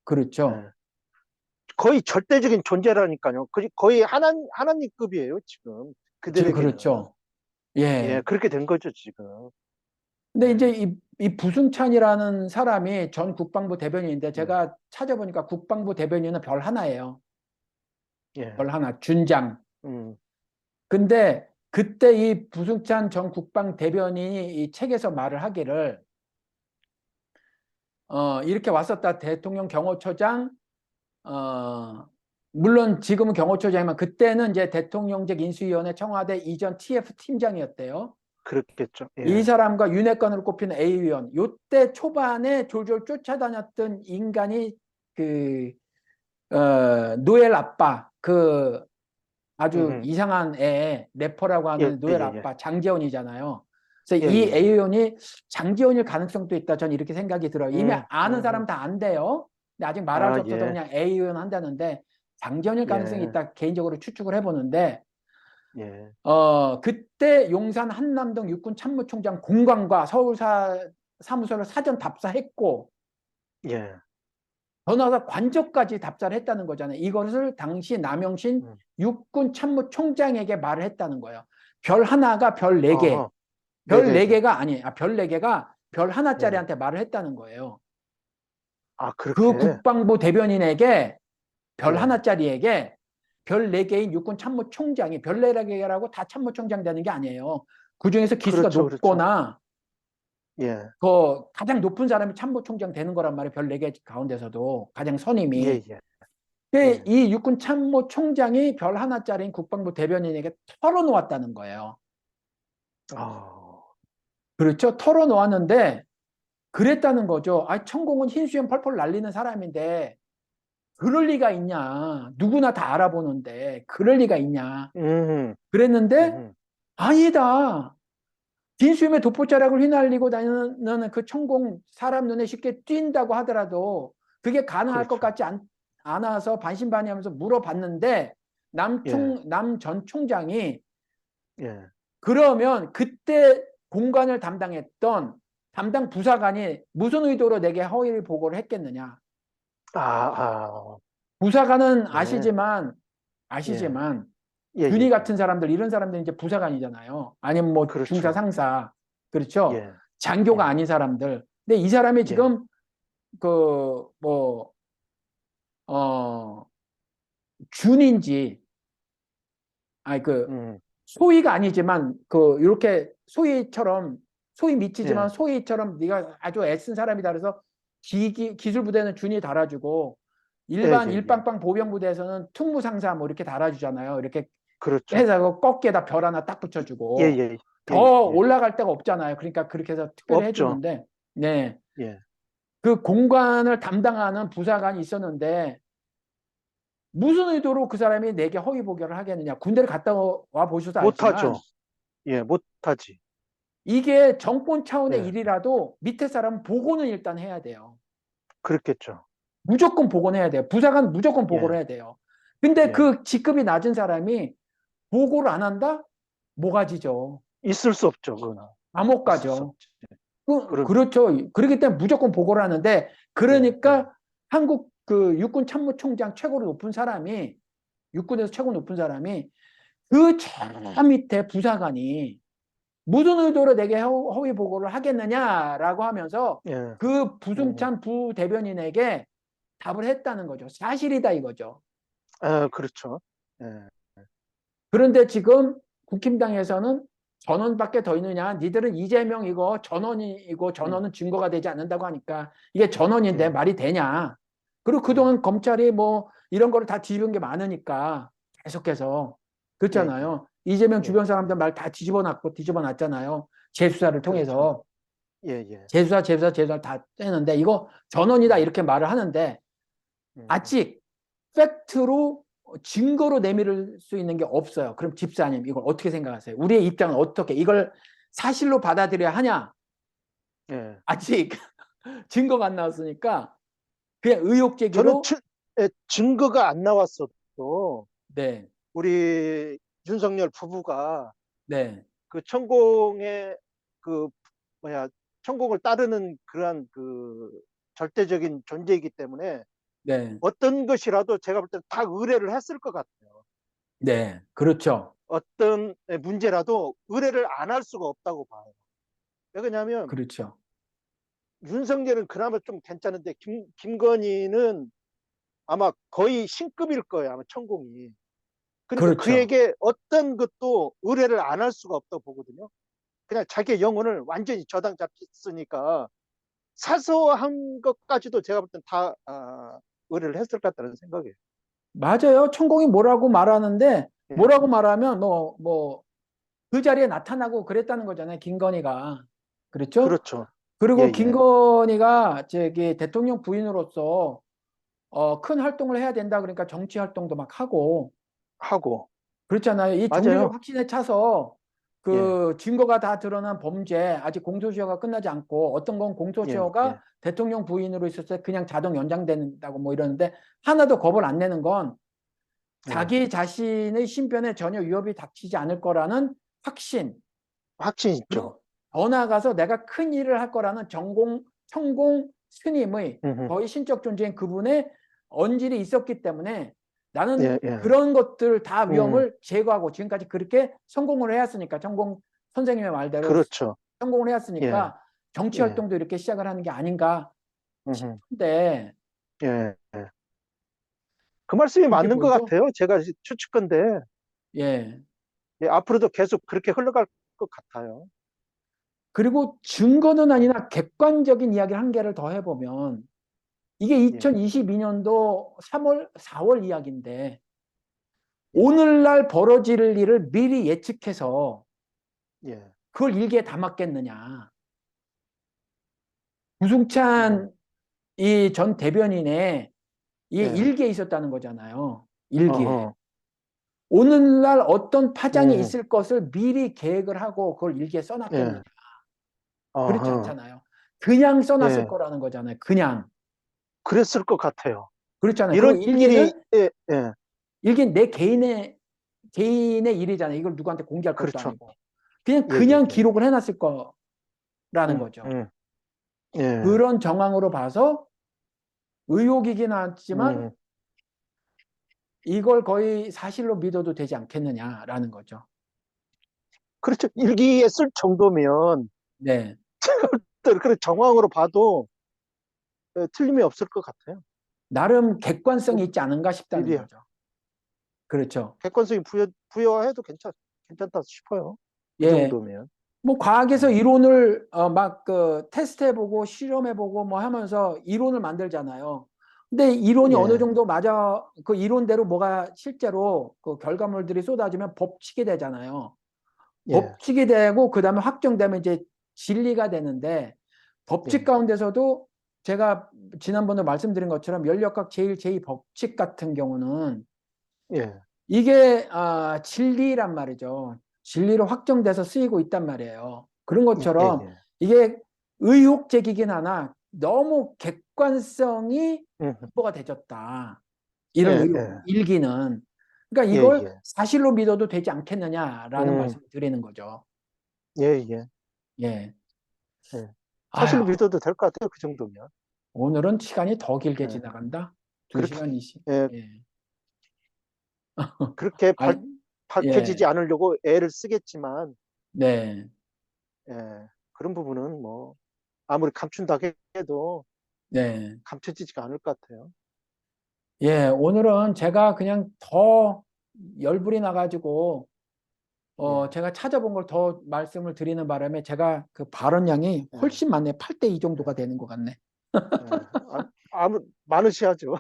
그렇죠. 예. 거의 절대적인 존재라니까요. 거의 하나님급이에요, 지금. 지금 그들에게는. 그렇죠. 예, 예. 그렇게 된 거죠, 지금. 근데 이제 예, 이 부승찬이라는 사람이 전 국방부 대변인인데 예, 제가 찾아보니까 국방부 대변인은 별 하나예요. 예, 별 하나, 준장. 음, 근데 그때 이 부승찬 전 국방 대변인이 이 책에서 말을 하기를 이렇게 왔었다. 대통령 경호처장, 어, 물론 지금은 경호처장이지만 그때는 이제 대통령직 인수위원회 청와대 이전 TF 팀장이었대요. 그렇겠죠. 이 예, 사람과 윤핵관으로 꼽히는 A위원, 요때 초반에 졸졸 쫓아다녔던 인간이 그, 노엘 아빠, 그 아주 음, 이상한 애, 래퍼라고 예, 하는 예, 노엘 예, 아빠 장재원이잖아요. 그래서 예, 이 예, 예. A의원이 장재원일 가능성도 있다. 전 이렇게 생각이 들어요. 이미 아는 사람 음. 다 안돼요. 근데 아직 말할 아, 수 없어서 예, 그냥 A의원 한다는데 장재원일 가능성이 예, 있다. 개인적으로 추측을 해보는데 예, 그때 용산 한남동 육군 참모총장 공관과 서울사 사무소를 사전 답사했고 예. 더 나아가 관저까지 답사를 했다는 거잖아요. 이것을 당시 남영신 음. 육군 참모총장에게 말을 했다는 거예요. 별 하나가 별 네 개, 어, 별 네 네네네. 개가 아니, 별 네 개가 별 예. 하나짜리한테 말을 했다는 거예요. 아, 그 그렇게. 국방부 대변인에게 별 예. 하나짜리에게 별 네 개인 육군 참모총장이 별 네 개라고 다 참모총장 되는 게 아니에요. 그 중에서 기수가 그렇죠, 그렇죠. 높거나 예, 그 가장 높은 사람이 참모총장 되는 거란 말이에요. 별 네 개 가운데서도 가장 예, 선임이. 예, 예. 이 육군 참모총장이 별 하나짜리인 국방부 대변인에게 털어놓았다는 거예요. 어, 그렇죠? 털어놓았는데 그랬다는 거죠. 아, 천공은 흰수염 펄펄 날리는 사람인데 그럴 리가 있냐. 누구나 다 알아보는데 그럴 리가 있냐. 음, 그랬는데 음. 아니다. 흰수염에 돋보자락을 휘날리고 다니는 그 천공 사람 눈에 쉽게 띈다고 하더라도 그게 가능할 것 그렇죠. 같지 않아서 반신반의하면서 물어봤는데 예, 남 전 총장이 예. 그러면 그때 공관을 담당했던 담당 부사관이 무슨 의도로 내게 허위 보고를 했겠느냐. 아, 아, 부사관은 예, 예, 아시지만 예, 예, 준이 예. 같은 사람들 이런 사람들 이제 부사관이잖아요. 아니면 뭐 중사 그렇죠. 상사 그렇죠. 예, 장교가 예, 아닌 사람들. 근데 이 사람이 예. 지금 그 뭐 준인지 아니 그 음, 소위가 아니지만 그 이렇게 소위처럼 소위 미치지만 예, 소위처럼 네가 아주 애쓴 사람이다 그래서 기술 부대는 준이 달아주고 예, 일반 예, 예. 일빵빵 보병 부대에서는 특무 상사 뭐 이렇게 달아주잖아요. 이렇게 그렇죠. 해서 꺾개에다 별 하나 딱 예, 붙여주고 예, 예, 더 예. 올라갈 데가 없잖아요. 그러니까 그렇게 해서 특별히 없죠. 해주는데 네. 예. 그 공관을 담당하는 부사관이 있었는데 무슨 의도로 그 사람이 내게 허위 보고를 하겠느냐. 군대를 갔다 와 보셔서 못하죠. 알지만 예, 못하지. 이게 정권 차원의 예, 일이라도 밑에 사람 보고는 일단 해야 돼요. 그렇겠죠. 무조건 보고는 해야 돼요. 부사관 무조건 보고를 예, 해야 돼요. 근데 예. 그 직급이 낮은 사람이 보고를 안 한다? 모가지죠. 있을 수 없죠, 그거는. 감옥 있을 수 가죠. 없지. 그럼요. 그렇죠. 그렇기 때문에 무조건 보고를 하는데 예, 예, 그러니까 한국 그 육군 참모총장 최고로 높은 사람이 육군에서 최고 높은 사람이 그 저 밑에 부사관이 무슨 의도로 내게 허위 보고를 하겠느냐라고 하면서 예. 그 부승찬 부대변인에게 답을 했다는 거죠. 사실이다 이거죠. 아, 그렇죠. 예, 그런데 지금 국힘당에서는 전원밖에 더 있느냐? 니들은 이재명 이거 전원이고 음, 전원은 증거가 되지 않는다고 하니까 이게 전원인데 예, 말이 되냐? 그리고 예, 그동안 검찰이 뭐 이런 거를 다 뒤집은 게 많으니까 계속해서 예, 예, 그렇잖아요. 이재명 예, 주변 사람들 예. 말 다 뒤집어 놨잖아요. 재수사를 그렇죠. 통해서 예, 예. 재수사 다 떼는데 이거 전원이다 음, 이렇게 말을 하는데 음. 아직 팩트로 증거로 내밀을 수 있는 게 없어요. 그럼 집사님 이걸 어떻게 생각하세요? 우리의 입장은 어떻게 이걸 사실로 받아들여야 하냐? 예. 아직 증거가 안 나왔으니까 그냥 의혹 저는 제기로 증거가 안 나왔어도 네, 우리 윤석열 부부가 네, 그 천공의 그 뭐야 천공을 따르는 그러한 그 절대적인 존재이기 때문에 네, 어떤 것이라도 제가 볼 때는 다 의뢰를 했을 것 같아요. 네, 그렇죠, 어떤 문제라도 의뢰를 안 할 수가 없다고 봐요. 왜냐하면 그렇죠, 윤석열은 그나마 좀 괜찮은데 김건희는 아마 거의 신급일 거예요. 아마 천공이. 그러니까 그렇죠. 그에게 어떤 것도 의뢰를 안 할 수가 없다고 보거든요. 그냥 자기의 영혼을 완전히 저당 잡혔으니까 사소한 것까지도 제가 볼 땐 다 의뢰를 했을 것 같다는 생각이에요. 맞아요. 천공이 뭐라고 말하는데 예. 뭐라고 말하면 그 자리에 나타나고 그랬다는 거잖아요. 김건희가. 그렇죠? 그렇죠. 예, 그리고 예. 김건희가 저기 대통령 부인으로서 큰 활동을 해야 된다 그러니까 정치 활동도 막 하고 하고. 그렇잖아요. 이 종교적 맞아요. 확신에 차서 예, 그 증거가 다 드러난 범죄, 아직 공소시효가 끝나지 않고 어떤 건 예, 공소시효가 예, 대통령 부인으로 있을 때 그냥 자동 연장된다고 뭐 이러는데 하나도 겁을 안 내는 건 예. 자기 자신의 신변에 전혀 위협이 닥치지 않을 거라는 확신, 확신 있죠. 그리고 더 나아가서 내가 큰 일을 할 거라는 천공 스님의 음, 거의 신적 존재인 그분의 언질이 있었기 때문에 나는 예, 예. 그런 것들 다 음, 위험을 제거하고 지금까지 그렇게 성공을 해왔으니까 천공 선생님의 말대로 그렇죠. 성공을 예, 해왔으니까 정치 예, 활동도 이렇게 시작을 하는 게 아닌가 음, 싶은데 예, 예. 그 말씀이 그렇게 맞는 것 보이죠? 같아요. 제가 추측건데, 예. 예, 앞으로도 계속 그렇게 흘러갈 것 같아요. 그리고 증거는 아니나 객관적인 이야기를 한 개를 더 해보면 이게 예, 2022년도 3월, 4월 이야기인데 예, 오늘날 벌어질 일을 미리 예측해서 예, 그걸 일기에 담았겠느냐. 음, 구승찬 이 전 대변인의 이 예, 일기에 있었다는 거잖아요. 일기에. 어허, 오늘날 어떤 파장이 음, 있을 것을 미리 계획을 하고 그걸 일기에 예, 써놨겠느냐. 그렇지 어허, 않잖아요. 그냥 써놨을 예, 거라는 거잖아요. 그냥. 그랬을 것 같아요. 그렇잖아요. 그리고 이런 일이, 일기는 예, 예, 내 개인의 일이잖아요. 이걸 누구한테 공개할 것도 그렇죠. 아니고. 그냥 예, 예, 그냥 예, 기록을 해놨을 거라는 음, 거죠. 음, 예, 그런 정황으로 봐서 의혹이긴 하지만 음, 이걸 거의 사실로 믿어도 되지 않겠느냐라는 거죠. 그렇죠. 일기에 쓸 정도면, 네. 또 그런 정황으로 봐도 틀림이 없을 것 같아요. 나름 객관성이 뭐, 있지 않은가 싶다는 미리 거죠. 그렇죠. 객관성이 부여해도 괜찮다 싶어요. 그 예. 정도면. 뭐 과학에서 예, 이론을 막 그 테스트해보고 실험해보고 뭐 하면서 이론을 만들잖아요. 근데 이론이 어느 예, 정도 맞아 그 이론대로 뭐가 실제로 그 결과물들이 쏟아지면 법칙이 되잖아요. 예, 법칙이 되고 그다음에 확정되면 이제 진리가 되는데 법칙 예, 가운데서도 제가 지난번에 말씀드린 것처럼 연력학 제1, 제2 법칙 같은 경우는 예, 이게 진리란 말이죠. 진리로 확정돼서 쓰이고 있단 말이에요. 그런 예, 것처럼 예. 이게 의혹적이긴 하나 너무 객관성이 음, 확보가 되졌다. 이런 예, 의혹, 예, 일기는. 그러니까 예, 이걸 예. 사실로 믿어도 되지 않겠느냐라는 음, 말씀을 드리는 거죠. 예, 예, 예. 예. 아유, 사실로 믿어도 될 것 같아요. 그 정도면. 오늘은 시간이 더 길게 예. 지나간다. 두 그렇게, 시간 20. 예, 예. 그렇게 아, 밝혀지지 예. 않으려고 애를 쓰겠지만, 네. 예, 그런 부분은 뭐, 아무리 감춘다고 해도 네. 감춰지지가 않을 것 같아요. 예, 오늘은 제가 그냥 더 열불이 나가지고, 예, 제가 찾아본 걸 더 말씀을 드리는 바람에 제가 그 발언량이 예, 훨씬 많네. 8대 2 예, 정도가 되는 것 같네. 예. 많으셔야죠.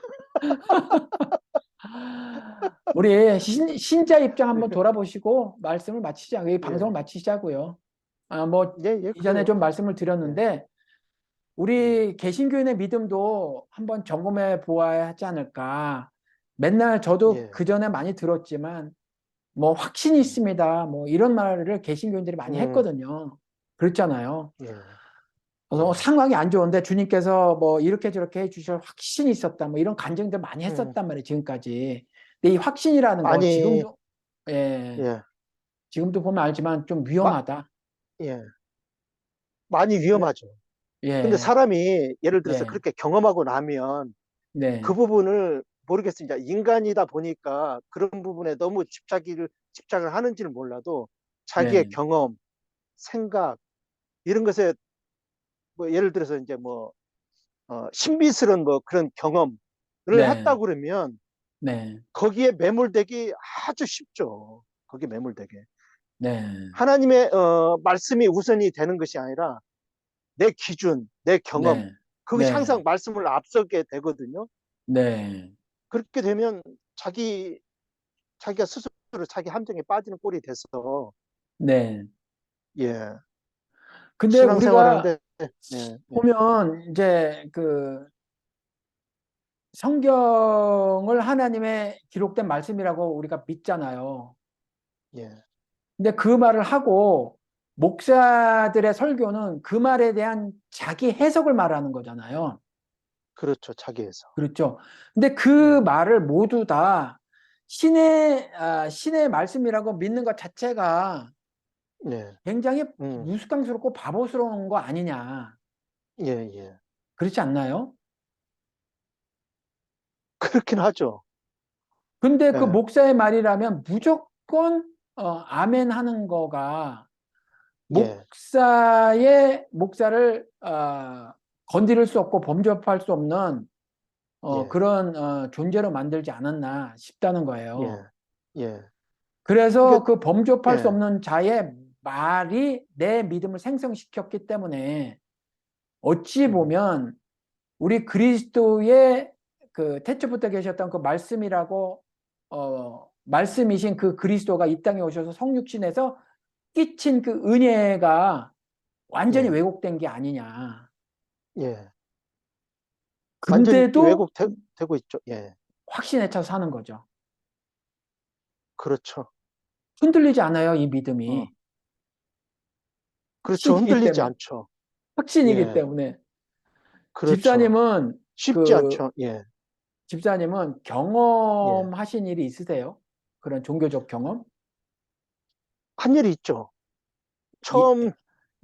우리 신자 입장 한번 돌아보시고 말씀을 마치자. 이 방송을 예, 마치자고요. 뭐, 예, 예, 이전에 그래요. 좀 말씀을 예, 드렸는데, 예, 우리 개신교인의 믿음도 한번 점검해 보아야 하지 않을까. 맨날 저도 예, 그전에 많이 들었지만, 뭐 확신이 음, 있습니다. 뭐 이런 말을 개신교인들이 많이 음, 했거든요. 그렇잖아요. 예, 그래서 예, 상황이 안 좋은데 주님께서 뭐 이렇게 저렇게 해주실 확신이 있었다. 뭐 이런 간증들 많이 음. 했었단 말이에요. 지금까지. 근데 이 확신이라는 거 많이, 지금도 예, 예, 지금도 보면 알지만 좀 마, 위험하다. 예, 많이 그래, 위험하죠. 근데 예, 사람이 예를 들어서 네, 그렇게 경험하고 나면 그 네, 부분을 모르겠습니다. 인간이다 보니까 그런 부분에 너무 집착을 하는지는 몰라도 자기의 네, 경험, 생각, 이런 것에 뭐 예를 들어서 이제 뭐, 신비스러운 뭐 그런 경험을 네, 했다 그러면 네, 거기에 매몰되기 아주 쉽죠. 거기에 매몰되게. 네, 하나님의 말씀이 우선이 되는 것이 아니라 내 기준, 내 경험, 네, 그것이 네, 항상 말씀을 앞서게 되거든요. 네, 그렇게 되면 자기가 스스로 자기 함정에 빠지는 꼴이 돼서, 네. 예, 근데 신앙생활 우리가 하는데, 예, 예, 보면 이제 그 성경을 하나님의 기록된 말씀이라고 우리가 믿잖아요. 예. 근데 그 말을 하고 목사들의 설교는 그 말에 대한 자기 해석을 말하는 거잖아요. 그렇죠. 자기에서. 그렇죠. 근데 그 예. 말을 모두 다 신의 말씀이라고 믿는 것 자체가 네. 굉장히 음. 우스꽝스럽고 바보스러운 거 아니냐. 예, 예. 그렇지 않나요? 그렇긴 하죠. 근데 그 예. 목사의 말이라면 무조건 아멘 하는 거가 예. 목사를 건드릴 수 없고 범접할 수 없는 예. 그런 존재로 만들지 않았나 싶다는 거예요. 예. 예. 이게 그래서 그 범접할 수 예. 없는 자의 말이 내 믿음을 생성시켰기 때문에 어찌 음. 보면 우리 그리스도의 그 태초부터 계셨던 그 말씀이라고 말씀이신 그 그리스도가 이 땅에 오셔서 성육신에서 끼친 그 은혜가 완전히 예. 왜곡된 게 아니냐. 예. 완전히 근데도 되고 있죠. 예. 확신에 차서 사는 거죠. 그렇죠. 흔들리지 않아요, 이 어. 믿음이. 그렇죠. 확신이기 흔들리지 때문에. 않죠. 확신이기 예. 때문에. 그렇죠. 집사님은 쉽지 그 않죠. 예. 예. 경험하신 일이 있으세요? 그런 종교적 경험? 한 일이 있죠. 예, 처음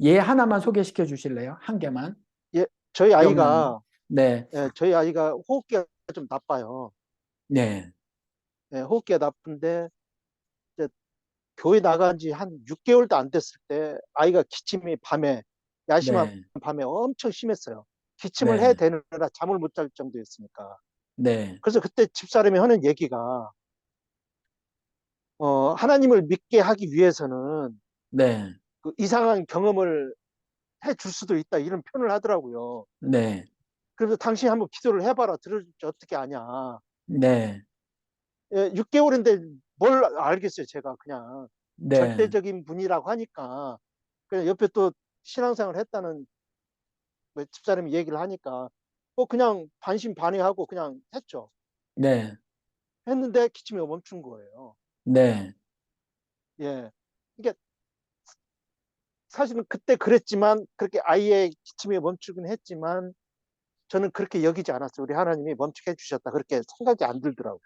예 하나만 소개시켜 주실래요? 한 개만. 예, 저희 기억나는 거. 아이가 네. 저희 아이가 호흡기가 좀 나빠요. 네. 예, 호흡기가 나쁜데 이제 교회 나간 지 한 6개월도 안 됐을 때 아이가 기침이 밤에 야심한 네. 밤에 엄청 심했어요. 기침을 해 네. 대느라 잠을 못 잘 정도였으니까. 네. 그래서 그때 집사람이 하는 얘기가 하나님을 믿게 하기 위해서는 네. 그 이상한 경험을 해 줄 수도 있다 이런 표현을 하더라고요. 네. 그래서 당신이 한번 기도를 해봐라 들을지 어떻게 아냐. 네. 예, 6개월인데 뭘 알겠어요, 제가 그냥. 네. 절대적인 분이라고 하니까. 그냥 옆에 또 신앙생활 했다는 뭐 집사람이 얘기를 하니까 그냥 반신반의하고 그냥 했죠. 네. 했는데 기침이 멈춘 거예요. 네. 예. 이게 사실은 그때 그랬지만 그렇게 아이의 기침이 멈추긴 했지만 저는 그렇게 여기지 않았어요. 우리 하나님이 멈추게 해주셨다. 그렇게 생각이 안 들더라고요.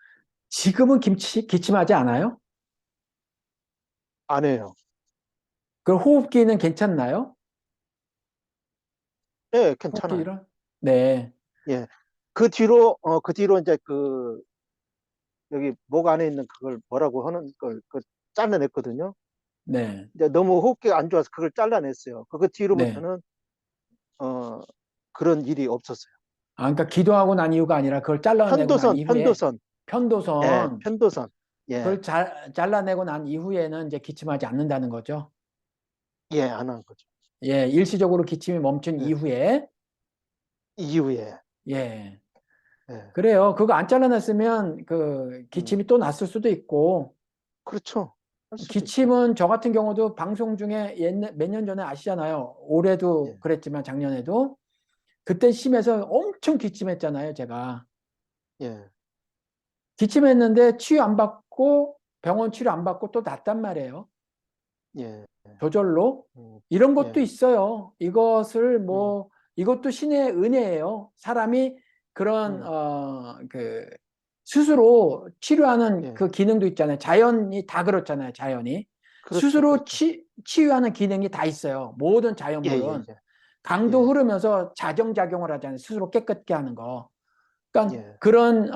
지금은 기침하지 않아요? 안 해요. 그 호흡기는 괜찮나요? 예, 괜찮아요. 호흡기랑? 네. 예. 그 뒤로 이제 여기 목 안에 있는 그걸 뭐라고 하는 걸 잘라냈거든요. 네. 이제 너무 호흡기가 안 좋아서 그걸 잘라냈어요. 그 네. 뒤로부터는 어, 그런 일이 없었어요. 그러니까 기도하고 난 이유가 아니라 그걸 잘라내고 난 이후에 편도선. 예, 편도선 편도선. 예, 그걸 잘라내고 난 이후에는 이제 기침하지 않는다는 거죠. 예, 안 한 거죠. 예, 일시적으로 기침이 멈춘 예, 이후에 이후에. 예. 예, 그래요. 그거 안 잘라냈으면 그 음, 기침이 또 났을 수도 있고 그렇죠. 할 수도 있죠. 기침은 저 같은 경우도 방송 중에 몇 년 전에 아시잖아요. 올해도 예, 그랬지만 작년에도 그때 심해서 엄청 기침했잖아요, 제가. 예, 기침했는데 치유 안 받고 병원 치료 안 받고 또 났단 말이에요. 예, 저절로. 음, 이런 것도 예, 있어요. 음, 이것도 신의 은혜예요. 사람이 그런, 음, 스스로 치료하는 예, 그 기능도 있잖아요. 자연이 다 그렇잖아요. 자연이. 그렇죠, 스스로 그렇죠. 치유하는 기능이 다 있어요. 모든 예, 예, 자연물은. 예, 강도 예, 흐르면서 자정작용을 하잖아요. 스스로 깨끗게 하는 거. 그러니까 예, 그런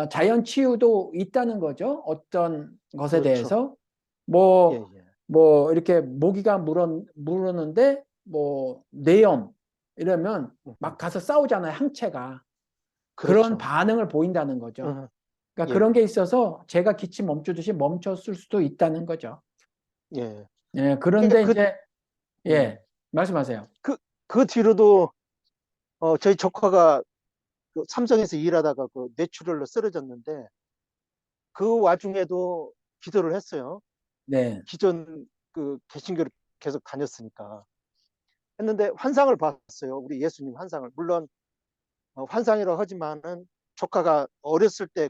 자연 치유도 있다는 거죠. 어떤 것에 그렇죠. 대해서 예, 뭐 예, 이렇게 모기가 물었는데 뭐 뇌염 이러면 막 가서 싸우잖아요. 항체가 그런 그렇죠. 반응을 보인다는 거죠. 어, 그러니까 그런 예, 게 있어서 제가 기침 멈추듯이 멈췄을 수도 있다는 거죠. 예. 예, 그러니까 그런데 이제 음, 예, 말씀하세요. 그, 그 뒤로도 저희 조카가 그 삼성에서 일하다가 그 뇌출혈로 쓰러졌는데 그 와중에도 기도를 했어요. 네, 기존 그 개신교를 계속 다녔으니까. 했는데 환상을 봤어요. 우리 예수님 환상을. 물론 환상이라고 하지만은 조카가 어렸을 때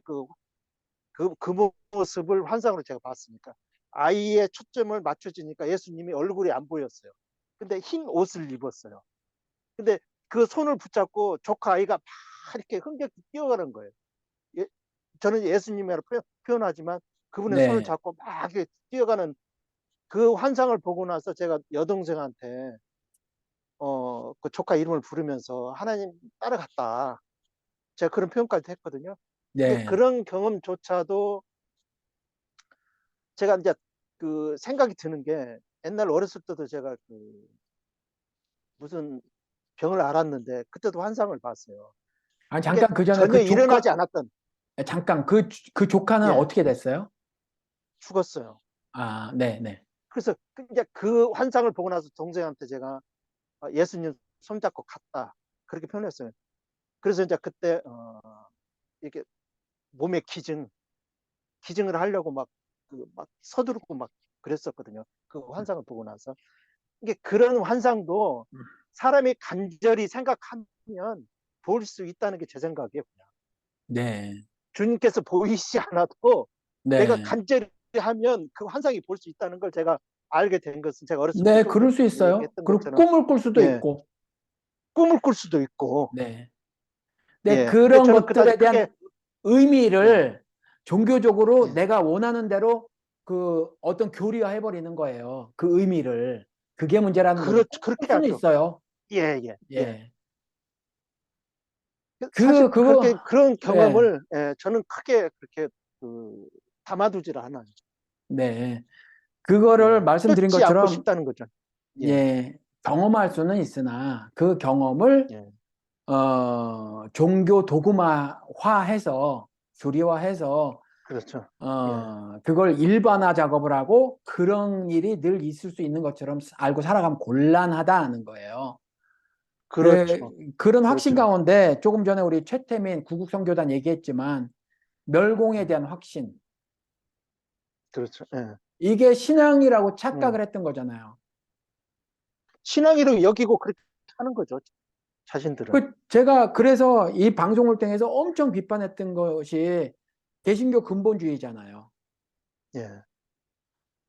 그 모습을 환상으로 제가 봤으니까. 아이의 초점을 맞춰지니까 예수님이 얼굴이 안 보였어요. 근데 흰 옷을 입었어요. 근데 그 손을 붙잡고 조카 아이가 막 이렇게 흥겹게 뛰어가는 거예요. 예, 저는 예수님이라고 표현하지만 그분의 손을 네, 잡고 막 이렇게 뛰어가는 그 환상을 보고 나서 제가 여동생한테 그 조카 이름을 부르면서 하나님 따라갔다. 제가 그런 표현까지 했거든요. 이게 네. 그런 경험조차도 제가 이제 그 생각이 드는 게 옛날 어렸을 때도 제가 그 무슨 병을 앓았는데 그때도 환상을 봤어요. 아, 이게 잠깐 그 전에 전혀 그 일어나지 조카, 않았던, 잠깐 그 조카는 예, 어떻게 됐어요? 죽었어요. 아, 네, 네. 그래서 이제 그 환상을 보고 나서 동생한테 제가 예수님 손잡고 갔다. 그렇게 표현했어요. 그래서 이제 그때 이렇게 몸에 기증을 하려고 막, 막 서두르고 막 그랬었거든요. 그 환상을 보고 나서. 이게 그런 환상도 사람이 간절히 생각하면 볼 수 있다는 게 제 생각이에요. 그냥. 네, 주님께서 보이시 않아도 내가 네. 간절히 하면 그 환상이 볼 수 있다는 걸 제가 알게 된 것은 제가 어렸을 네, 때도 그럴 수 있어요. 얘기했던 그리고 것처럼, 꿈을 꿀 수도 예, 있고. 꿈을 꿀 수도 있고, 네. 네, 예. 근데 그런 저는 그다지 것들에 크게, 대한 예, 의미를 종교적으로 예. 내가 원하는 대로 그 어떤 교리화 해버리는 거예요. 그 의미를. 그게 문제라는 거죠. 꿈꿀 그렇게 수는 하죠. 있어요. 예, 예, 예. 예. 사실 그거, 그렇게 그런 예, 경험을, 예, 저는 크게 그렇게 그 담아두질 않아요. 네. 그거를 예. 말씀드린 뜯지 않고 것처럼, 싶다는 거죠. 예, 예, 경험할 수는 있으나 그 경험을, 예. 종교 도구마화해서, 교리화해서, 그렇죠. 예, 그걸 일반화 작업을 하고 그런 일이 늘 있을 수 있는 것처럼 알고 살아가면 곤란하다는 거예요. 그렇죠. 그런 확신 그렇죠. 가운데 조금 전에 우리 최태민 구국선교단 얘기했지만 멸공에 음, 대한 확신, 그렇죠. 예. 이게 신앙이라고 음. 착각을 했던 거잖아요. 신앙이라고 여기고 그렇게 하는 거죠. 자신들은. 제가 그래서 이 방송을 통해서 엄청 비판했던 것이 개신교 근본주의잖아요. 예,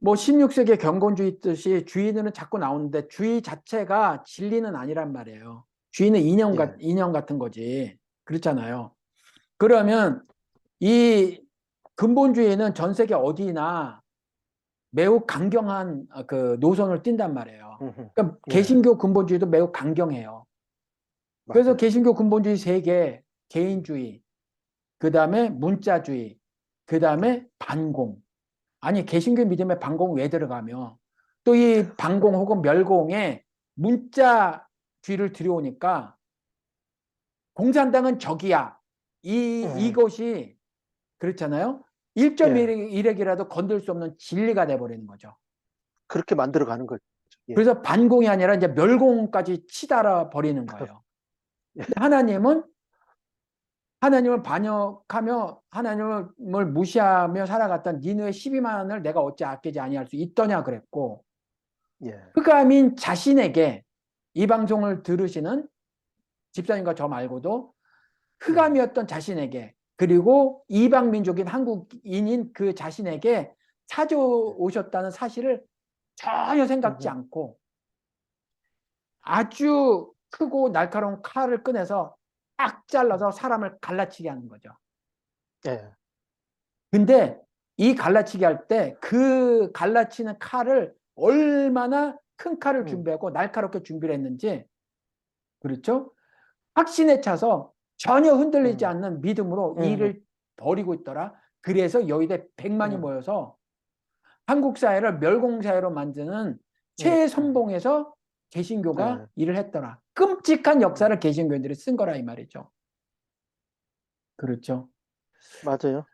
뭐 16세기 경건주의 뜻이 주의는 자꾸 나오는데 주의 자체가 진리는 아니란 말이에요. 주의는 예. 인형 같은 거지. 그렇잖아요. 그러면 이 근본주의는 전 세계 어디나 매우 강경한 그 노선을 띈단 말이에요. 그러니까 예, 개신교 근본주의도 매우 강경해요. 그래서 맞아요. 개신교 근본주의 세 개, 개인주의, 그 다음에 문자주의, 그 예. 다음에 반공. 아니, 개신교 믿음에 반공 왜 들어가며 또 이 반공 혹은 멸공에 문자주의를 들여오니까 공산당은 적이야. 음, 이것이 그렇잖아요. 예. 1.1핵이라도 건들 수 없는 진리가 돼버리는 거죠. 그렇게 만들어 가는 거죠. 예. 그래서 반공이 아니라 이제 멸공까지 치달아 버리는 거예요. 예. 근데 하나님을 반역하며 하나님을 무시하며 살아갔던 니느의 12만을 내가 어찌 아끼지 아니할 수 있더냐 그랬고 예. 흑암인 자신에게 이 방송을 들으시는 집사님과 저 말고도 예. 흑암이었던 자신에게 그리고 이방 민족인 한국인인 그 자신에게 찾아오셨다는 사실을 전혀 생각지 음, 않고 아주 크고 날카로운 칼을 꺼내서 딱 잘라서 사람을 갈라치게 하는 거죠. 예. 근데 이 갈라치기 할 때 그 갈라치는 칼을 얼마나 큰 칼을 음, 준비하고 날카롭게 준비를 했는지 그렇죠? 확신에 차서 전혀 흔들리지 음, 않는 믿음으로 이 음, 일을 벌이고 있더라. 그래서 여의대 100만이 음, 모여서 한국 사회를 멸공사회로 만드는 음, 최선봉에서 개신교가 예. 일을 했더라. 끔찍한 음, 역사를 개신교인들이 쓴 거라 이 말이죠. 그렇죠. 맞아요.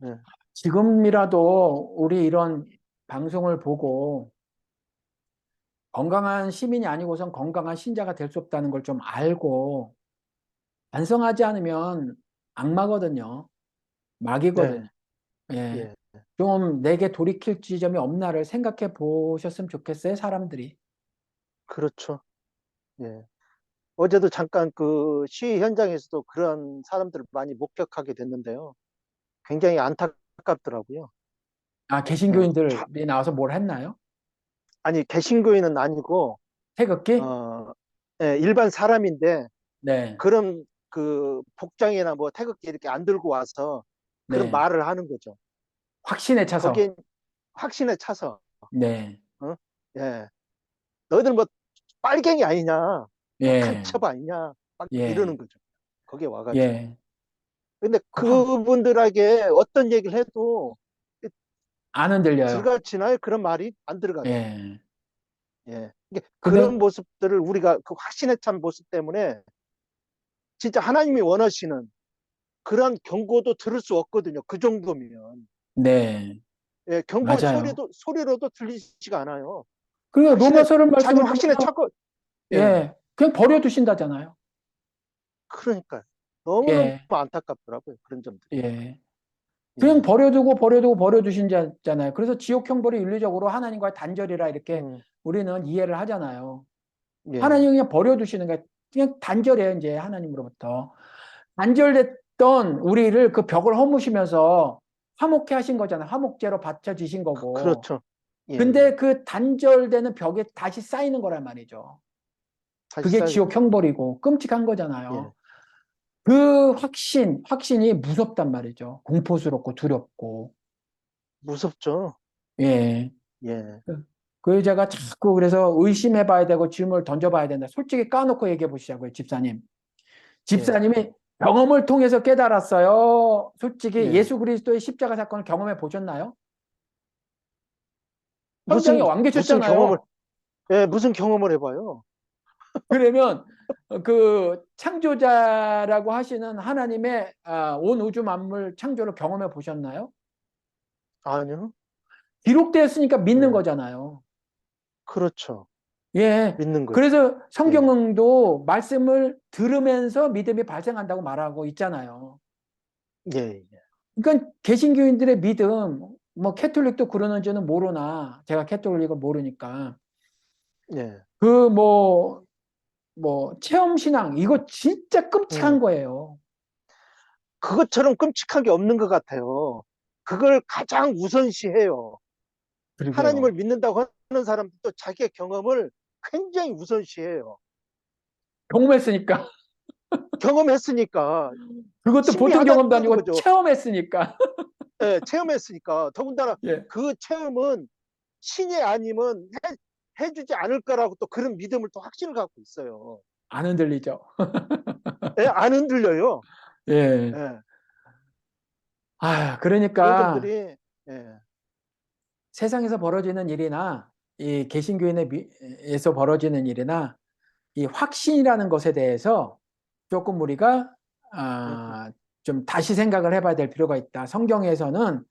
예. 지금이라도 우리 이런 방송을 보고 건강한 시민이 아니고선 건강한 신자가 될 수 없다는 걸 좀 알고 반성하지 않으면 악마거든요. 예. 마귀거든요. 예. 예. 좀 내게 돌이킬 지점이 없나를 생각해 보셨으면 좋겠어요, 사람들이. 그렇죠. 예. 어제도 잠깐 그 시위 현장에서도 그런 사람들을 많이 목격하게 됐는데요. 굉장히 안타깝더라고요. 아, 예, 개신교인들이 나와서 뭘 했나요? 아니, 개신교인은 아니고, 태극기? 어, 예, 일반 사람인데, 네, 그런 그 복장이나 뭐 태극기 이렇게 안 들고 와서 그런 네. 말을 하는 거죠. 확신에 차서. 거기에 확신에 차서, 네, 어? 예, 너희들 뭐 빨갱이 아니냐, 예, 간첩 아니냐, 막 예, 이러는 거죠. 거기에 와가지고. 예. 근데 그 확, 그분들에게 어떤 얘기를 해도 안 흔들려요. 들어가지나요? 그런 말이 안 들어가죠. 예. 예. 이게 근데, 그런 모습들을 우리가 그 확신에 찬 모습 때문에 진짜 하나님이 원하시는 그런 경고도 들을 수 없거든요. 그 정도면. 네, 예, 경고 맞아요. 소리로도 들리지가 않아요. 그리고 확신에, 로마서를 말씀을 자기는 확신에 보면요. 찾고, 예, 예, 그냥 버려두신다잖아요. 그러니까요. 너무너무 예, 안타깝더라고요. 그런 점들이. 예. 그냥 예, 버려두고 버려두고 버려두신잖아요. 그래서 지옥 형벌이 윤리적으로 하나님과의 단절이라 이렇게 음, 우리는 이해를 하잖아요. 예, 하나님이 그냥 버려두시는 거예요. 그냥 단절해요, 이제 하나님으로부터. 단절됐던 우리를 그 벽을 허무시면서 화목케 하신 거잖아요. 화목제로 바쳐지신 거고. 그렇죠. 예, 근데 예. 그 단절되는 벽에 다시 쌓이는 거란 말이죠. 다시 그게 쌓이고, 지옥 형벌이고 끔찍한 예, 거잖아요. 그 확신이 무섭단 말이죠. 공포스럽고 두렵고. 무섭죠. 예. 예, 그 여자가 자꾸 그래서 의심해 봐야 되고 질문을 던져 봐야 된다. 솔직히 까놓고 얘기해 보시자고요, 집사님. 예, 집사님이 경험을 통해서 깨달았어요. 솔직히 예. 예수 그리스도의 십자가 사건을 경험해 보셨나요? 현장에 무슨, 와 무슨 경험을, 계셨잖아요. 예, 무슨 경험을 해봐요. 그러면 그 창조자라고 하시는 하나님의 온 우주 만물 창조를 경험해 보셨나요? 아니요. 기록되었으니까 믿는 예, 거잖아요. 그렇죠. 예. 믿는 거죠. 그래서 예, 성경도 말씀을 들으면서 믿음이 발생한다고 말하고 있잖아요. 예, 예. 그러니까 개신교인들의 믿음, 뭐 캐톨릭도 그러는지는 모르나 제가 캐톨릭을 모르니까 예. 그 뭐 체험 신앙 이거 진짜 끔찍한 음. 거예요. 그것처럼 끔찍한 게 없는 것 같아요. 그걸 가장 우선시해요. 하나님을 그러게요. 믿는다고 하는 사람도 자기의 경험을 굉장히 우선시해요. 경험했으니까 경험했으니까 그것도 보통 신비하다는 경험도 아니고 거죠. 체험했으니까. 예, 체험했으니까. 더군다나 예. 그 체험은 신이 아니면 해주지 않을 거라고 또 그런 믿음을 또 확신을 갖고 있어요. 안 흔들리죠. 예, 안 흔들려요. 예. 예, 그런 그러니까 점들이, 예, 세상에서 벌어지는 일이나 이 개신교인에서 벌어지는 일이나 이 확신이라는 것에 대해서 조금 우리가 음, 좀 다시 생각을 해봐야 될 필요가 있다. 성경에서는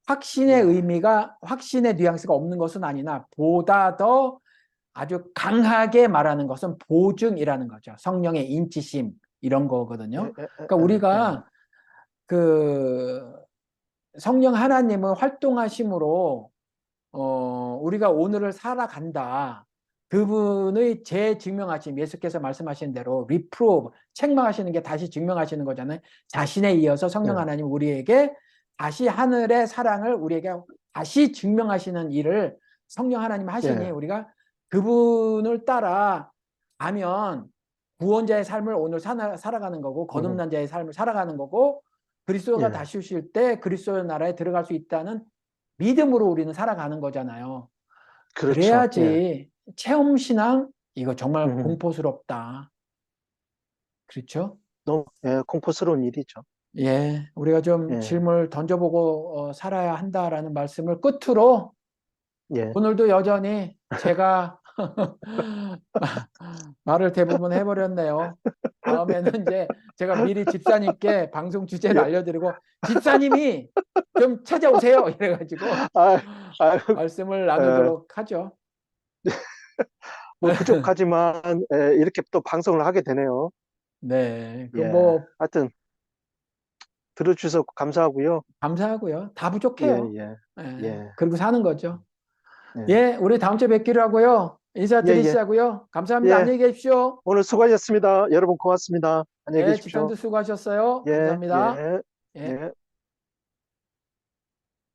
확신의 예, 의미가 확신의 뉘앙스가 없는 것은 아니나 보다 더 아주 강하게 말하는 것은 보증이라는 거죠. 성령의 인치심 이런 예, 거거든요. 예, 그러니까 예, 예, 우리가 그 성령 하나님은 활동하심으로 우리가 오늘을 살아간다. 그분의 재증명하심, 예수께서 말씀하신 대로 리프로브, 책망하시는 게 다시 증명하시는 거잖아요. 자신에 이어서 성령 예, 하나님 우리에게 다시 하늘의 사랑을 우리에게 다시 증명하시는 일을 성령 하나님 하시니 예, 우리가 그분을 따라 가면 구원자의 삶을 오늘 살아가는 거고 음, 거듭난 자의 삶을 살아가는 거고 그리스도가 예, 다시 오실 때 그리스도의 나라에 들어갈 수 있다는 믿음으로 우리는 살아가는 거잖아요. 그렇죠. 예, 그래야지 체험신앙 이거 정말 음, 공포스럽다. 그렇죠? 너무, 예, 공포스러운 일이죠. 예, 우리가 좀 예, 질문을 던져보고 살아야 한다라는 말씀을 끝으로 예. 오늘도 여전히 제가 말을 대부분 해버렸네요. 다음에는 이제 제가 미리 집사님께 방송 주제를 예. 알려드리고 집사님이 좀 찾아오세요. 이래가지고 아, 아, 말씀을 에, 나누도록 하죠. 뭐 부족하지만 이렇게 또 방송을 하게 되네요. 네, 그 예, 뭐 하여튼 들어주셔서 감사하고요. 감사하고요. 다 예, 부족해요. 예, 예, 예, 그리고 사는 거죠. 예, 예, 우리 다음 주에 뵙기로 하고요. 예, 예, 인사드리시자고요. 감사합니다. 예. 안녕히 계십시오. 오늘 수고하셨습니다. 여러분 고맙습니다. 안녕히 예, 계십시오. 집사님도 수고하셨어요. 예, 감사합니다. 예, 예. 예.